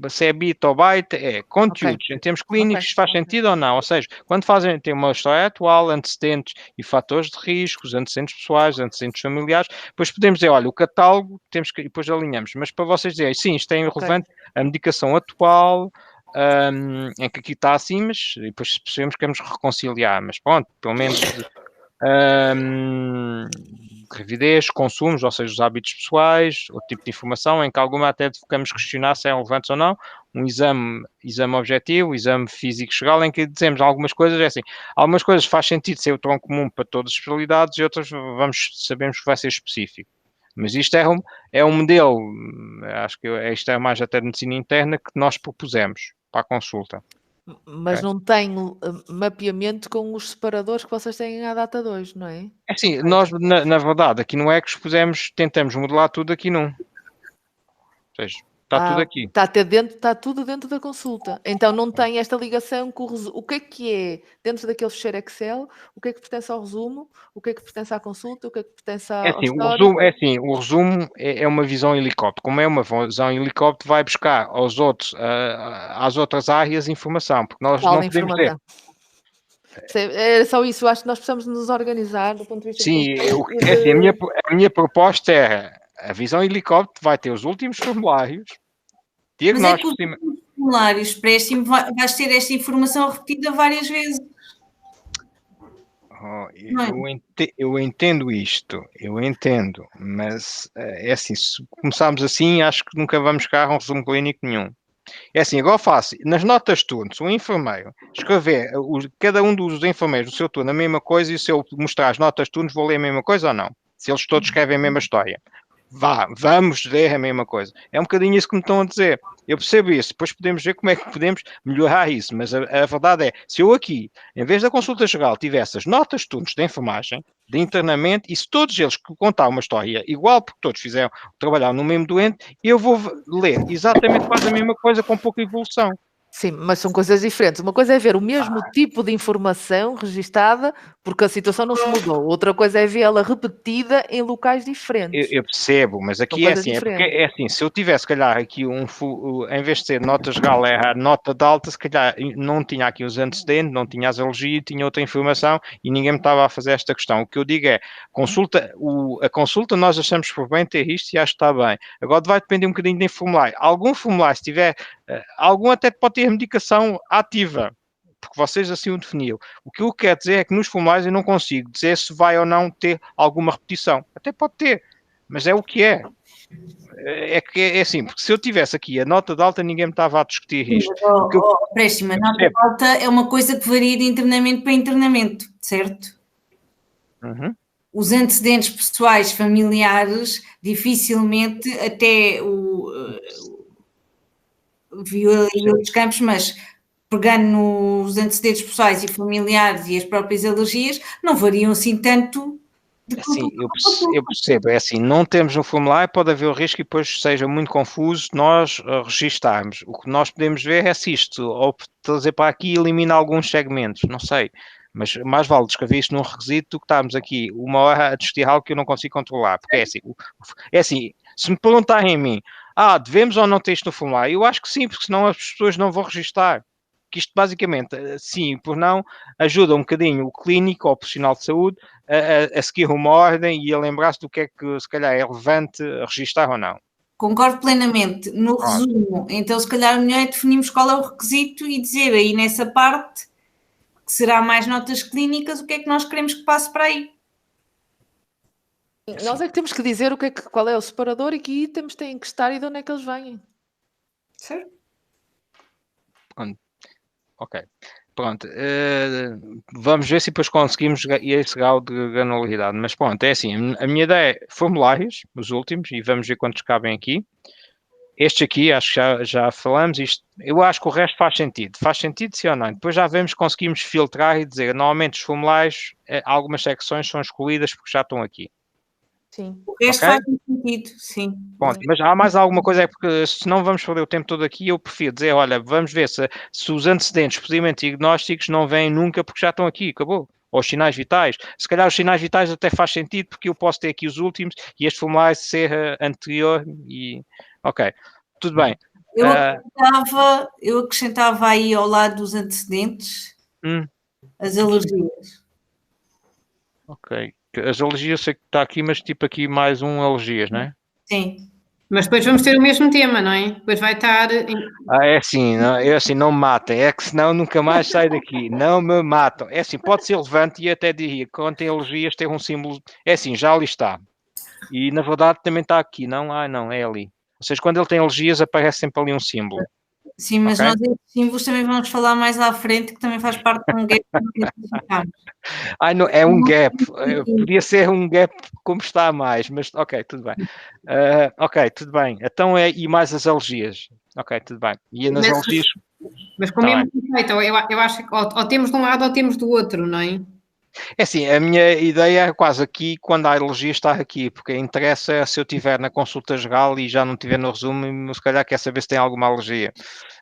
se é bit ou byte, é conteúdos, em termos clínicos, faz sentido ou não? Ou seja, quando tem uma história atual, antecedentes e fatores de riscos, antecedentes pessoais, antecedentes familiares, depois podemos dizer, olha, o catálogo, temos que, depois alinhamos, mas para vocês dizerem, sim, isto é relevante, a medicação atual, em que aqui está assim, mas depois percebemos que vamos reconciliar, mas pronto, pelo menos... gravidez, consumos, ou seja, os hábitos pessoais, outro tipo de informação, em que alguma até ficamos questionar se é relevante ou não, um exame objetivo, exame físico geral, em que dizemos algumas coisas, é assim, algumas coisas faz sentido ser o tronco comum para todas as especialidades e outras sabemos que vai ser específico. Mas isto é um modelo, acho que isto é mais até de medicina interna, que nós propusemos para a consulta. Mas não tem mapeamento com os separadores que vocês têm à data 2, não é? É assim, nós, na verdade, aqui no ECOS tentamos modelar tudo aqui num. Ou seja, está tudo aqui. Está tudo dentro da consulta. Então não tem esta ligação com o que é dentro daquele fecheiro Excel, o que é que pertence ao resumo, o que é que pertence à consulta, o que é que pertence ao o resumo é uma visão helicóptero. Como é uma visão helicóptero, vai buscar às outras áreas informação, porque nós não podemos ter. É só isso, eu acho que nós precisamos nos organizar do ponto de vista... Sim, a minha proposta é a visão helicóptero vai ter os últimos formulários, diagnósticos... Mas é que os formulários para vais ter esta informação repetida várias vezes. Eu entendo isto, mas é assim, se começarmos assim, acho que nunca vamos chegar a um resumo clínico nenhum. É assim, agora faço, nas notas de turno, se um enfermeiro escrever, cada um dos enfermeiros do seu turno a mesma coisa e se eu mostrar as notas de turno, vou ler a mesma coisa ou não? Se eles todos escrevem a mesma história. Vamos ler a mesma coisa. É um bocadinho isso que me estão a dizer. Eu percebo isso. Depois podemos ver como é que podemos melhorar isso. Mas a verdade é, se eu aqui, em vez da consulta geral, tivesse as notas de turnos de enfermagem, de internamento, e se todos eles contar uma história igual, porque todos trabalharam no mesmo doente, eu vou ler exatamente quase a mesma coisa com pouca evolução. Sim, mas são coisas diferentes. Uma coisa é ver o mesmo tipo de informação registada porque a situação não se mudou. Outra coisa é vê-la repetida em locais diferentes. Eu percebo, mas aqui é assim, é assim, se eu tivesse, se calhar, aqui em vez de ser nota geral, é a nota de alta, se calhar não tinha aqui os antecedentes, não tinha as alergias, tinha outra informação e ninguém me estava a fazer esta questão. O que eu digo é, a consulta nós achamos por bem ter isto e acho que está bem. Agora vai depender um bocadinho de formulário. Algum formulário, se tiver, algum até pode ter medicação ativa, porque vocês assim o definiam. O que eu quero dizer é que nos formulários eu não consigo dizer se vai ou não ter alguma repetição. Até pode ter, mas é o que é. É assim, porque se eu tivesse aqui a nota de alta, ninguém me estava a discutir isto. Préstimo, a nota de alta é uma coisa que varia de internamento para internamento, certo? Uhum. Os antecedentes pessoais familiares, dificilmente, até viu ali outros campos, mas pegando nos antecedentes pessoais e familiares e as próprias alergias, não variam assim tanto. Sim, eu percebo, é assim, não temos no formulário, pode haver o risco e depois seja muito confuso nós registarmos. O que nós podemos ver é se isto, ou trazer para aqui e eliminar alguns segmentos, não sei. Mas mais vale descrever isto num requisito do que estarmos aqui uma hora a discutir algo que eu não consigo controlar. Porque é assim, se me perguntarem a mim, devemos ou não ter isto no formulário? Eu acho que sim, porque senão as pessoas não vão registar. Que isto basicamente, sim, por não, ajuda um bocadinho o clínico ou o profissional de saúde a seguir uma ordem e a lembrar-se do que é que se calhar é relevante registar ou não. Concordo plenamente. No resumo, então se calhar o melhor é definirmos qual é o requisito e dizer aí nessa parte que será mais notas clínicas, o que é que nós queremos que passe para aí. Nós é que temos que dizer qual é o separador e que itens têm que estar e de onde é que eles vêm. Certo? Ok. Pronto. Vamos ver se depois conseguimos esse grau de granularidade. Mas pronto, é assim. A minha ideia é formulários, os últimos, e vamos ver quantos cabem aqui. Este aqui, acho que já falamos. Eu acho que o resto faz sentido. Faz sentido, sim ou não? Depois já vemos, conseguimos filtrar e dizer, normalmente os formulários, algumas secções são escolhidas porque já estão aqui. Sim. O resto faz sentido, sim. Bom, mas há mais alguma coisa, é porque se não vamos perder o tempo todo aqui, eu prefiro dizer, olha, vamos ver se os antecedentes, procedimentos e diagnósticos não vêm nunca porque já estão aqui, acabou. Ou os sinais vitais. Se calhar os sinais vitais até faz sentido porque eu posso ter aqui os últimos e este formulário ser anterior e... Ok, tudo bem. Eu acrescentava aí ao lado dos antecedentes as alergias. Ok. As alergias eu sei que está aqui, mas tipo aqui mais alergias, não é? Sim. Mas depois vamos ter o mesmo tema, não é? Depois vai estar... É assim, não me matem, é que senão nunca mais saio daqui, não me matam. É assim, pode ser relevante e até diria que quando tem alergias ter um símbolo, é assim, já ali está. E na verdade também está aqui, não, é ali. Ou seja, quando ele tem alergias aparece sempre ali um símbolo. Sim, mas nós esses símbolos também vamos falar mais à frente, que também faz parte de um gap que nós identificamos. Não, é um gap. Podia ser um gap como está a mais, mas ok, tudo bem. Ok, tudo bem. Então e mais as alergias. Ok, tudo bem. E nas alergias... Mas com o mesmo conceito, eu acho que ou temos de um lado ou temos do outro, não é? É assim, a minha ideia é quase aqui, quando há alergia, estar aqui, porque interessa se eu estiver na consulta geral e já não estiver no resumo, se calhar quer saber se tem alguma alergia.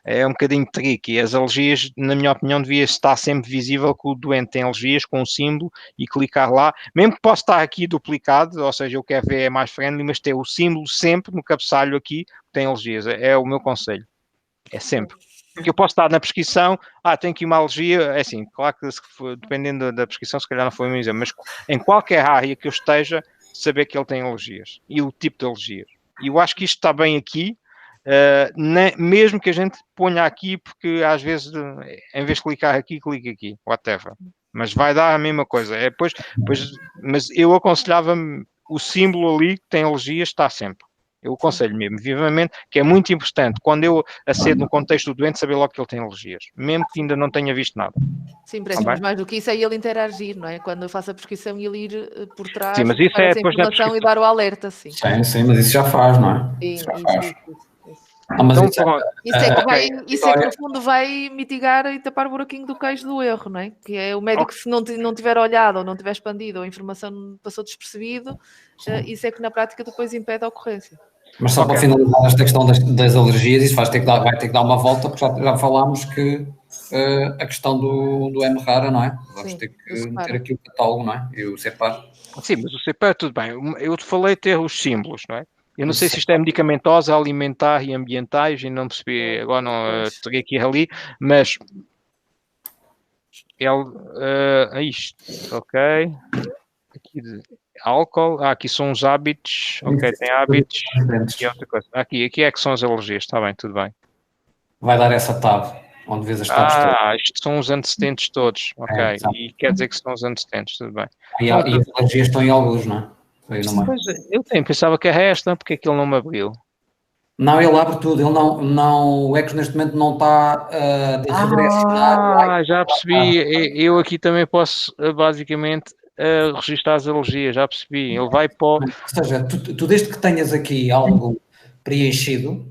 É um bocadinho tricky. As alergias, na minha opinião, devia estar sempre visível que o doente tem alergias com um símbolo e clicar lá, mesmo que possa estar aqui duplicado, ou seja, eu quero ver é mais friendly, mas ter o símbolo sempre no cabeçalho aqui, que tem alergias. É o meu conselho. É sempre. Porque eu posso estar na prescrição, tenho aqui uma alergia, é assim, claro que dependendo da prescrição, se calhar não foi o mesmo, mas em qualquer área que eu esteja, saber que ele tem alergias e o tipo de alergias. E eu acho que isto está bem aqui, mesmo que a gente ponha aqui, porque às vezes, em vez de clicar aqui, clica aqui, whatever. Mas vai dar a mesma coisa. Mas eu aconselhava-me o símbolo ali que tem alergias, está sempre. Eu aconselho mesmo, vivamente, que é muito importante, quando eu acedo no contexto do doente, saber logo que ele tem alergias, mesmo que ainda não tenha visto nada. Sim, mas mais do que isso é ele interagir, não é? Quando eu faço a prescrição e ele ir por trás, sim, mas isso é depois da prescrição e dar o alerta, sim. Sim, mas isso já faz, não é? Sim, isso já faz. Isso. Mas então, isso é que no fundo vai mitigar e tapar o buraquinho do queijo do erro, não é? Que é o médico, se não tiver olhado ou não tiver expandido ou a informação passou despercebido, isso é que na prática depois impede a ocorrência. Mas só para finalizar esta questão das alergias, isso vai ter que dar uma volta, porque já falámos que a questão do M-Rara, não é? Vamos ter que meter aqui o catálogo, não é? E o CEPAR. Sim, mas o CEPAR, tudo bem. Eu te falei ter os símbolos, não é? Eu não sei se isto é medicamentosa, alimentar e ambientais, e não percebi, agora não teria que ir ali, mas isto, ok. Aqui álcool, aqui são os hábitos, ok, tem hábitos e outra coisa. Aqui é que são as alergias, está bem, tudo bem. Vai dar essa tab, onde vês as tabs todas. Isto são os antecedentes todos, ok, e quer dizer que são os antecedentes, tudo bem. E as alergias estão em alguns, não é? Eu pensava que era esta, porque é que ele não me abriu? Não, ele abre tudo, ele não, o Ecos neste momento não está a redirecionar. Já percebi, eu aqui também posso basicamente registrar as alergias, já percebi, ele vai para... Ou seja, tu desde que tenhas aqui algo preenchido,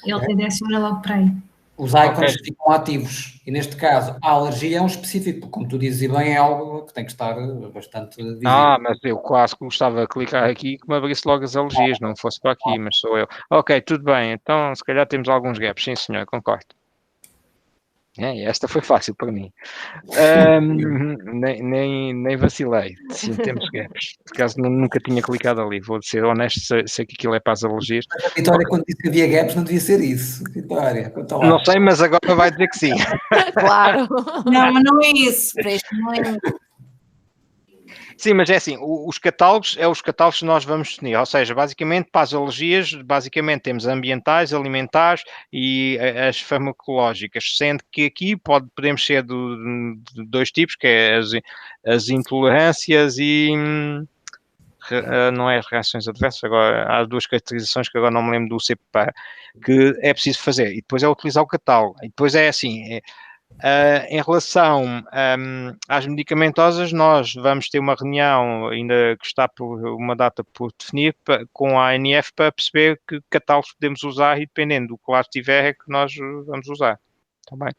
ele redireciona logo para aí. Os ícones ficam ativos, e neste caso a alergia é um específico, como tu dizes bem, é algo que tem que estar bastante visível. Mas eu quase gostava de clicar aqui e que me abrisse logo as alergias, não fosse para aqui, mas sou eu. Ok, tudo bem, então se calhar temos alguns gaps, sim senhor, concordo. Esta foi fácil para mim. Nem vacilei. Sim, temos gaps. Por acaso nunca tinha clicado ali. Vou ser honesto, sei que aquilo é para as alergias. A Vitória, quando disse que havia gaps, não devia ser isso. Vitória, não sei, mas agora vai dizer que sim. Claro. Não, mas não é isso, Presto, não é isso. Sim, mas é assim, os catálogos os catálogos que nós vamos definir, ou seja, basicamente para as alergias, basicamente temos ambientais, alimentares e as farmacológicas, sendo que aqui podemos ser de dois tipos, que é as intolerâncias e não é reações adversas, agora há duas caracterizações que agora não me lembro do CPA, que é preciso fazer, e depois é utilizar o catálogo, e depois é assim... em relação às medicamentosas, nós vamos ter uma reunião, ainda que está por uma data por definir, com a ANF para perceber que catálogos podemos usar e dependendo do que lá estiver é que nós vamos usar. Tá bem?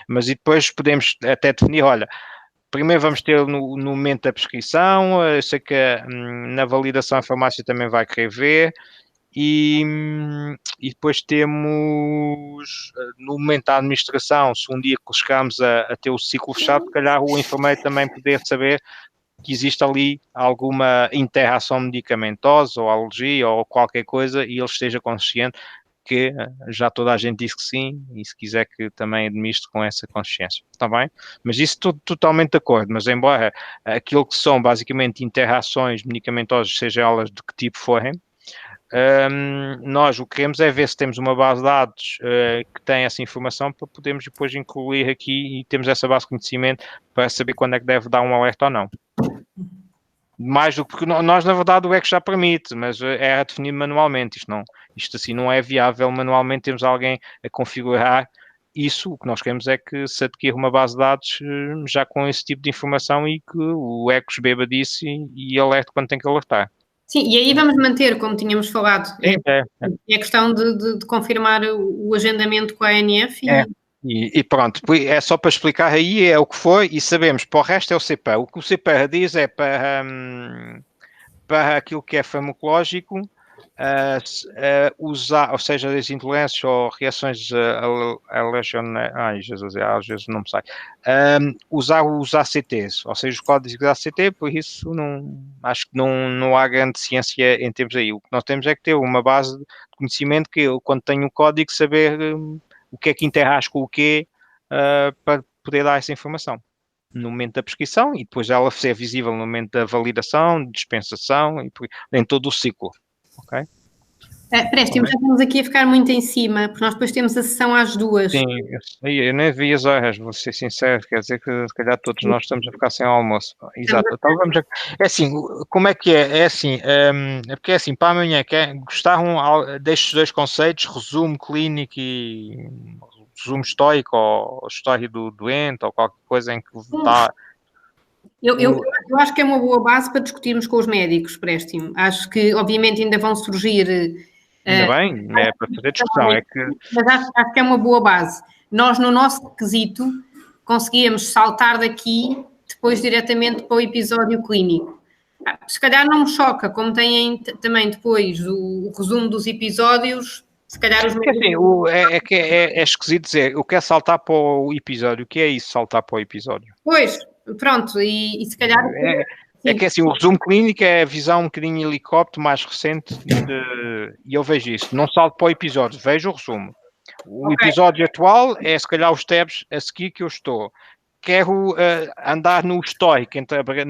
Mas e depois podemos até definir, olha, primeiro vamos ter no momento da prescrição, eu sei que na validação a farmácia também vai querer ver, e depois temos, no momento da administração, se um dia chegarmos a ter o ciclo fechado, se calhar o enfermeiro também poder saber que existe ali alguma interação medicamentosa ou alergia ou qualquer coisa e ele esteja consciente que já toda a gente disse que sim e se quiser que também administre com essa consciência, está bem? Mas isso tudo totalmente de acordo, mas embora aquilo que são basicamente interações medicamentosas, seja elas de que tipo forem, nós o que queremos é ver se temos uma base de dados que tem essa informação para podermos depois incluir aqui e temos essa base de conhecimento para saber quando é que deve dar um alerta ou não. Mais do que nós, na verdade, o EC já permite, mas é a definir manualmente. Isto assim não é viável manualmente, temos alguém a configurar isso. O que nós queremos é que se adquira uma base de dados já com esse tipo de informação e que o ECOS beba disso e alerte quando tem que alertar. Sim, e aí vamos manter, como tínhamos falado, é a questão de confirmar o agendamento com a ANF. E pronto, é só para explicar aí, é o que foi, e sabemos, para o resto é o CPA. O que o CPA diz é para aquilo que é farmacológico, usar, ou seja, as intolerâncias ou reações às vezes não me sai, usar os ACTs, ou seja, os códigos de ACT, por isso acho que não há grande ciência em termos aí. O que nós temos é que ter uma base de conhecimento que eu, quando tenho o código, saber o que é que interage com o quê para poder dar essa informação no momento da prescrição e depois ela ser visível no momento da validação, dispensação e em todo o ciclo. Ok? Prestem, já estamos aqui a ficar muito em cima, porque nós depois temos a sessão às 2. Sim, eu nem vi as horas, vou ser sincero, quer dizer que se calhar todos nós estamos a ficar sem almoço. Exato, então vamos é assim, como é que é? É assim, é porque é assim, para amanhã, gostaram destes dois conceitos, resumo clínico e resumo histórico, ou história do doente, ou qualquer coisa em que está... Eu acho que é uma boa base para discutirmos com os médicos, Prestem. Acho que, obviamente, ainda vão surgir... Ainda bem, é para fazer discussão. Mas acho que é uma boa base. Nós, no nosso requisito, conseguíamos saltar daqui, depois diretamente para o episódio clínico. Se calhar não me choca, como têm também depois o resumo dos episódios, se calhar os médicos... É esquisito dizer, o que é saltar para o episódio? O que é isso, saltar para o episódio? Pois, pronto, e se calhar... É que assim, o resumo clínico é a visão um bocadinho helicóptero mais recente e eu vejo isso. Não salto para o episódio, vejo o resumo. O episódio atual é se calhar os tabs a seguir que eu estou. Quero andar no histórico,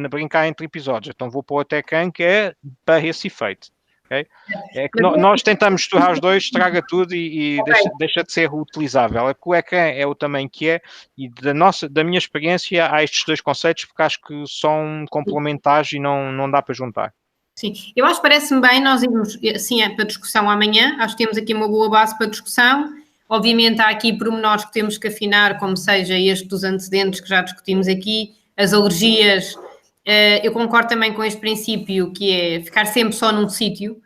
brincar entre episódios. Então vou para o Tecan, que é para esse efeito. Okay? É que nós tentamos misturar os dois, estraga tudo e deixa de ser utilizável. É porque o ecrã é o tamanho que é e da minha experiência há estes dois conceitos porque acho que são complementares e não dá para juntar. Sim, eu acho que parece-me bem nós irmos assim para discussão amanhã, acho que temos aqui uma boa base para discussão. Obviamente há aqui pormenores que temos que afinar, como seja este dos antecedentes que já discutimos aqui, as alergias. Eu concordo também com este princípio que é ficar sempre só num sítio,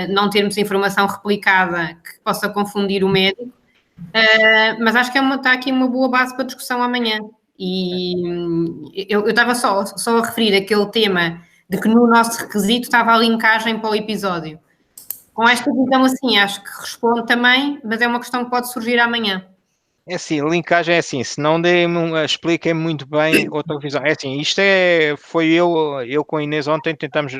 não termos informação replicada que possa confundir o médico, mas acho que está aqui uma boa base para discussão amanhã. E eu estava só a referir aquele tema de que no nosso requisito estava a linkagem para o episódio. Com esta visão assim, acho que responde também, mas é uma questão que pode surgir amanhã. É assim, a linkagem é assim, se não expliquem muito bem outra visão. É assim, foi eu com a Inês ontem tentamos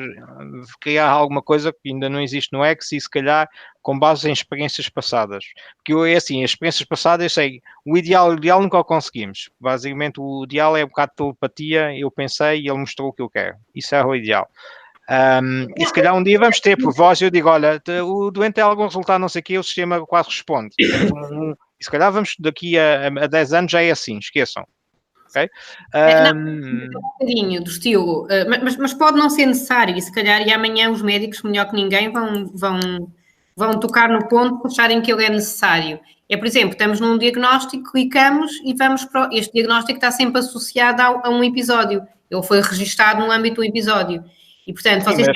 criar alguma coisa que ainda não existe no X e se calhar com base em experiências passadas. Porque é assim, as experiências passadas eu sei, o ideal nunca o conseguimos. Basicamente o ideal é um bocado de telepatia, eu pensei e ele mostrou o que eu quero. Isso é o ideal. E se calhar um dia vamos ter por voz, eu digo, olha, o doente tem algum resultado, não sei o quê, o sistema quase responde. Temos e se calhar vamos daqui a 10 anos já é assim, esqueçam. Okay? Um bocadinho do estilo, mas pode não ser necessário, e se calhar e amanhã os médicos, melhor que ninguém, vão tocar no ponto de acharem que ele é necessário. É, por exemplo, estamos num diagnóstico, clicamos e vamos para... Este diagnóstico está sempre associado a um episódio. Ele foi registado no âmbito do episódio. E, portanto, vocês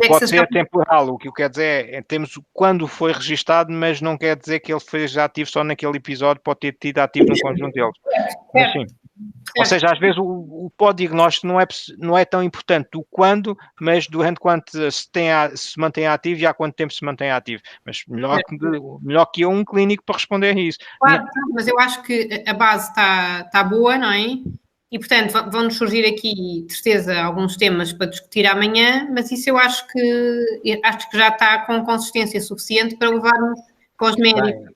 pode ser temporal, o que eu quero dizer é temos quando foi registado, mas não quer dizer que ele foi já ativo só naquele episódio, pode ter tido ativo no conjunto deles. Mas, sim. Ou seja, às vezes o pós-diagnóstico não é tão importante do quando, mas durante quanto se mantém ativo e há quanto tempo se mantém ativo. Mas melhor que eu, um clínico para responder a isso. Claro, mas eu acho que a base está boa, não é? E, portanto, vão-nos surgir aqui, de certeza, alguns temas para discutir amanhã, mas isso eu acho que já está com consistência suficiente para levarmos para os médicos.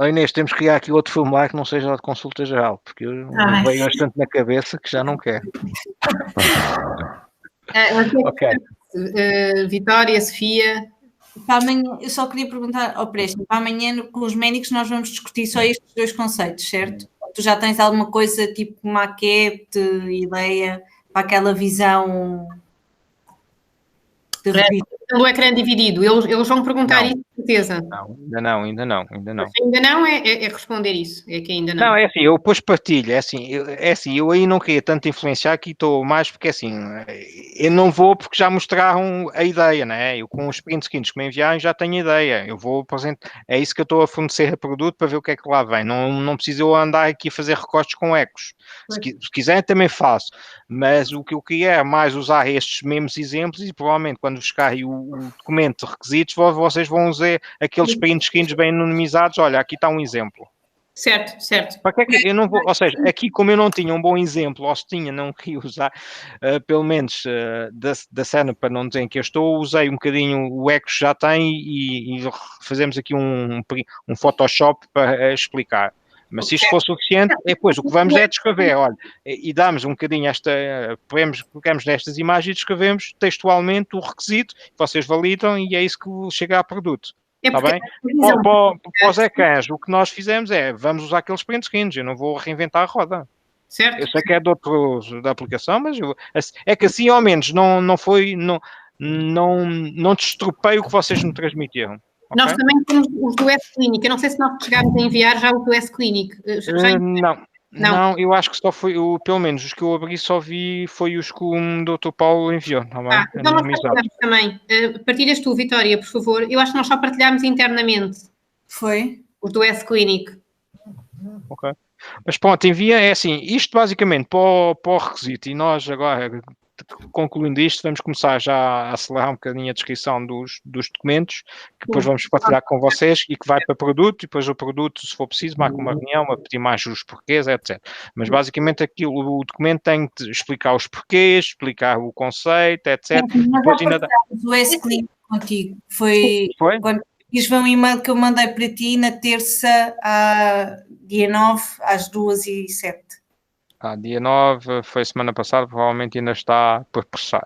Inês, temos que criar aqui outro formulário que não seja de consulta geral, porque eu veio bastante na cabeça que já não quero. Ok. Vitória, Sofia... Para amanhã, eu só queria perguntar ao Preston, para amanhã com os médicos nós vamos discutir só estes dois conceitos, certo? Tu já tens alguma coisa tipo maquete, ideia para aquela visão de revista? Do ecrã dividido, eles vão perguntar isso, com certeza. Não, ainda não. Ainda não é responder isso, é que ainda não. Não, é assim, eu depois partilho, é assim, eu aí não queria tanto influenciar, aqui estou mais porque assim, eu não vou porque já mostraram a ideia, né? Eu com os print screens que me enviaram já tenho ideia, eu vou apresentar, é isso que eu estou a fornecer a produto para ver o que é que lá vem, não preciso eu andar aqui a fazer recortes com ecos, se quiserem também faço, mas o que eu queria é mais usar estes mesmos exemplos e provavelmente quando buscar o documento de requisitos, vocês vão usar aqueles print screens bem anonimizados, olha, aqui está um exemplo. Certo. Para que é que eu não vou, ou seja, aqui como eu não tinha um bom exemplo, ou se tinha, não queria usar, pelo menos da cena, para não dizer que eu estou, usei um bocadinho o Ecos já tem e fazemos aqui um Photoshop para explicar. Mas se isto for suficiente, depois o que vamos é descrever, olha, e damos um bocadinho colocamos nestas imagens e descrevemos textualmente o requisito, vocês validam e é isso que chega a produto. Está bem? Para os ecrãs, o que nós fizemos vamos usar aqueles print screens, eu não vou reinventar a roda. Certo. Eu sei que é da aplicação, mas é que assim ao menos não destropei o que vocês me transmitiram. Okay? Nós também temos os do S-Clinic. Eu não sei se nós chegámos a enviar já o do S-Clinic. Não, eu acho que só foi, pelo menos os que eu abri só vi, foi os que o Dr. Paulo enviou. Então nós partilhamos também. Partilhas tu, Vitória, por favor. Eu acho que nós só partilhámos internamente. Foi? Os do S-Clinic. Ok. Mas pronto, envia, é assim, isto basicamente para o requisito e nós agora... Concluindo isto, vamos começar já a acelerar um bocadinho a descrição dos documentos, que depois vamos partilhar com vocês e que vai para produto, e depois o produto, se for preciso, marca uma reunião, a pedir mais os porquês, etc. Mas basicamente o documento tem que explicar os porquês, explicar o conceito, etc. Depois ainda o S-Clinic contigo. Foi? Quando fiz um e-mail que eu mandei para ti na terça, dia 9, às 2h07. Dia 9, foi semana passada, provavelmente ainda está por processar.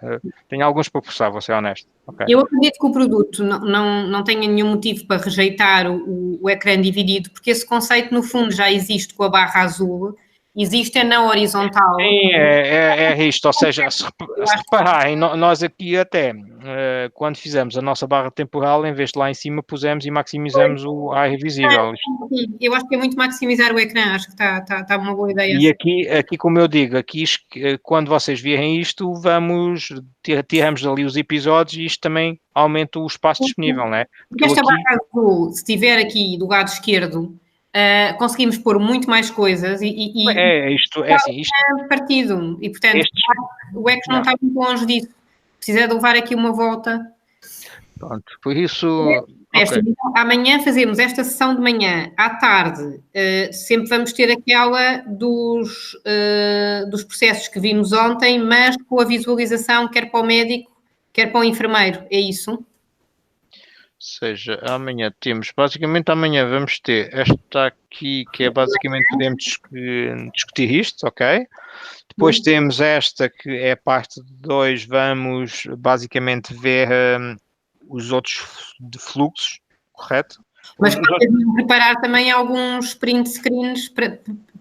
Tenho alguns por processar, vou ser honesto. Okay. Eu acredito que o produto não tenha nenhum motivo para rejeitar o ecrã dividido, porque esse conceito, no fundo, já existe com a barra azul, existe na horizontal. Sim, é isto, ou seja, se repararem, nós aqui até, quando fizemos a nossa barra temporal, em vez de lá em cima, pusemos e maximizamos a área visível. Sim, eu acho que é muito maximizar o ecrã, acho que está uma boa ideia. E aqui, como eu digo, aqui quando vocês virem isto, tiramos dali os episódios e isto também aumenta o espaço disponível, não é? Porque esta barra azul, se estiver aqui do lado esquerdo, conseguimos pôr muito mais coisas isto partido e portanto o Ecos não está muito longe disso, precisa de levar aqui uma volta. Pronto, por isso... Okay. Então, amanhã fazemos esta sessão de manhã. À tarde, sempre vamos ter aquela dos processos que vimos ontem, mas com a visualização quer para o médico, quer para o enfermeiro. É isso? Ou seja, amanhã basicamente amanhã vamos ter esta aqui, que é basicamente podemos discutir isto, ok? Depois temos esta, que é a parte 2, vamos basicamente ver os outros fluxos, correto? Mas podemos preparar também alguns print screens,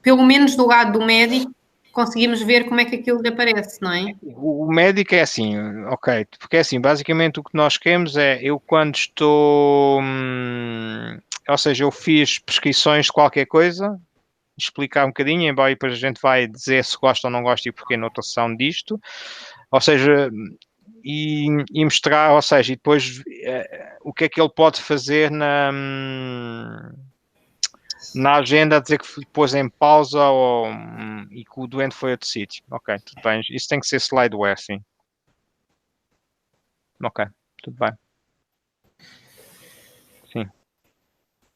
pelo menos do lado do médico, conseguimos ver como é que aquilo lhe aparece, não é? O médico é assim, ok, porque é assim, basicamente o que nós queremos é, eu quando estou, ou seja, eu fiz prescrições de qualquer coisa, explicar um bocadinho, embora depois a gente vai dizer se gosta ou não gosta e porquê na outra sessão disto, ou seja, e mostrar, ou seja, e depois o que é que ele pode fazer na agenda, a dizer que pôs em pausa e que o doente foi a outro sítio. Ok, tudo bem. Isso tem que ser slideware, sim. Ok, tudo bem. Sim.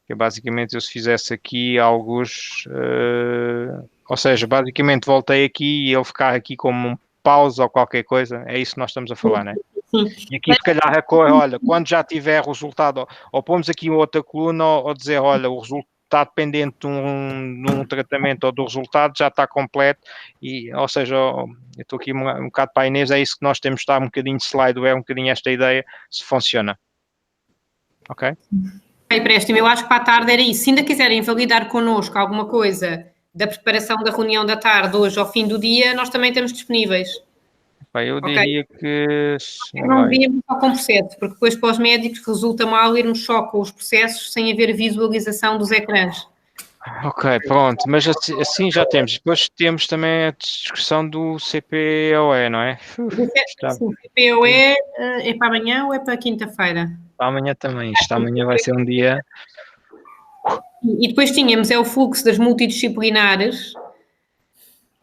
Que basicamente eu se fizesse aqui alguns... ou seja, basicamente voltei aqui e ele ficar aqui como um pausa ou qualquer coisa, é isso que nós estamos a falar, não é? Sim. E aqui se calhar a cor, olha, quando já tiver o resultado, ou pomos aqui outra coluna, ou dizer, olha, o resultado está dependente de um tratamento ou do resultado, já está completo, e, ou seja, eu estou aqui um bocado para a Inês, é isso que nós temos de estar um bocadinho de slideware, um bocadinho esta ideia, se funciona. Ok? Empréstimo, eu acho que para a tarde era isso. Se ainda quiserem validar connosco alguma coisa da preparação da reunião da tarde, hoje ao fim do dia, nós também estamos disponíveis. Eu diria que... Não devíamos só com processos, porque depois para os médicos resulta mal irmos só com os processos sem haver visualização dos ecrãs. Ok, pronto, mas assim já temos. Depois temos também a discussão do CPOE, não é? Sim, o CPOE é para amanhã ou é para quinta-feira? Para amanhã também. Isto amanhã vai ser um dia... E depois tínhamos o fluxo das multidisciplinares.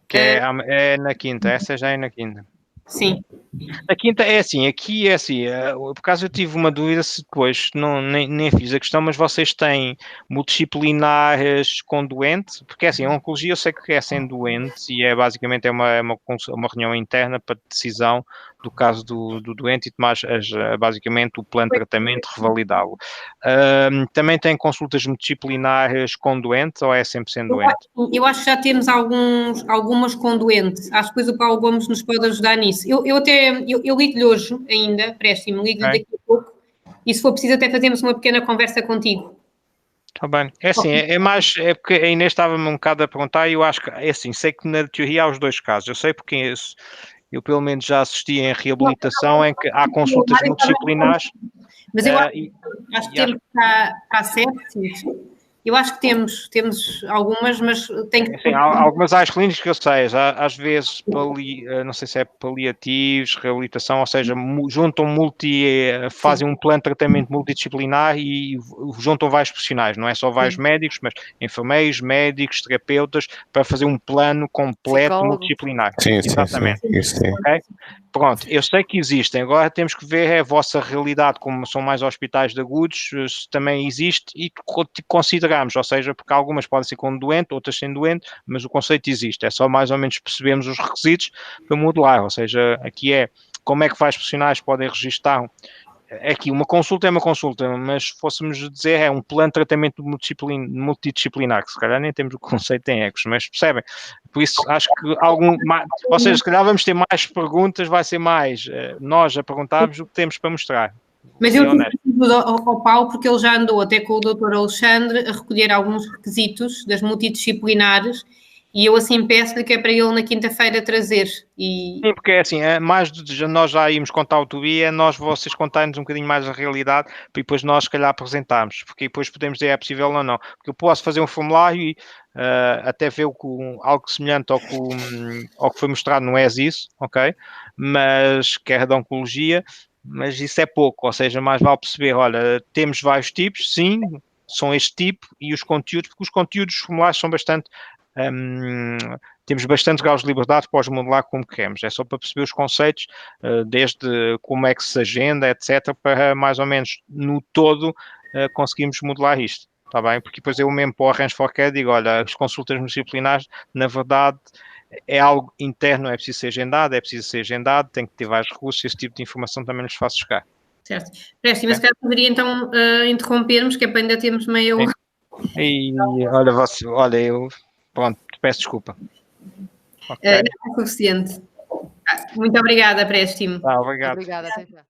Que é na quinta, essa já é na quinta. Sim. A quinta é assim, aqui é assim, por acaso eu tive uma dúvida se depois, nem fiz a questão, mas vocês têm multidisciplinares com doente? Porque assim, a oncologia eu sei que é sem doente e basicamente uma reunião interna para decisão do caso do doente e tomar basicamente o plano de tratamento, revalidá-lo. Também tem consultas multidisciplinares com doente ou é sempre sem doente? Eu acho que já temos algumas com doente. Acho que depois o Paulo Gomes nos pode ajudar nisso. Eu ligo-lhe hoje ainda, preste-me, ligo-lhe daqui a pouco, e se for preciso até fazemos uma pequena conversa contigo. Está bem. É assim, é mais, é porque a Inês estava-me um bocado a perguntar e eu acho que, é assim, sei que na teoria há os dois casos. Eu sei porque eu pelo menos já assisti em reabilitação em que há consultas multidisciplinares. Mas eu acho que temos para sepsis. Eu acho que temos algumas, mas tem que... Sim, há algumas áreas clínicas que eu sei, às vezes, não sei se é paliativos, reabilitação, ou seja, fazem um plano de tratamento multidisciplinar e juntam vários profissionais, não é só vários médicos, mas enfermeiros, médicos, terapeutas, para fazer um plano completo multidisciplinar. Sim, exatamente. Sim. Okay? Pronto, eu sei que existem, agora temos que ver a vossa realidade, como são mais hospitais de agudos, se também existe e consideramos, ou seja, porque algumas podem ser com doente, outras sem doente, mas o conceito existe, é só mais ou menos percebermos os requisitos para modelar, ou seja, aqui é como é que vários profissionais podem registar. Aqui, uma consulta é uma consulta, mas se fôssemos dizer é um plano de tratamento multidisciplinar, que se calhar nem temos o conceito em ecos, mas percebem? Por isso, acho que ou seja, se calhar vamos ter mais perguntas, vai ser mais nós a perguntarmos o que temos para mostrar. Mas eu tive ao Paulo, porque ele já andou até com o Dr. Alexandre a recolher alguns requisitos das multidisciplinares e eu assim peço-lhe que é para ele na quinta-feira trazer. Sim, porque é assim, mais de nós já íamos contar a utopia, vocês contarem-nos um bocadinho mais a realidade, para depois nós se calhar apresentarmos, porque depois podemos dizer é possível ou não. Porque eu posso fazer um formulário e até ver algo semelhante ao que foi mostrado no ESIS, ok? Mas que é da oncologia, mas isso é pouco, ou seja, mais vale perceber, olha, temos vários tipos, sim, são este tipo, e os conteúdos, porque os conteúdos dos formulários são bastante temos bastante graus de liberdade para os modelar como queremos. É só para perceber os conceitos, desde como é que se agenda, etc., para mais ou menos no todo conseguirmos modelar isto. Está bem? Porque depois eu mesmo para o Arrange for CAD digo, olha, as consultas multidisciplinares, na verdade, é algo interno, é preciso ser agendado, tem que ter vários recursos, esse tipo de informação também nos faço chegar. Certo. Preste, mas se calhar poderia então interrompermos, que é para ainda termos meia hora. E olha, eu pronto, peço desculpa. Okay. Não é suficiente. Muito obrigada, Preste. Obrigado. Obrigada, até já.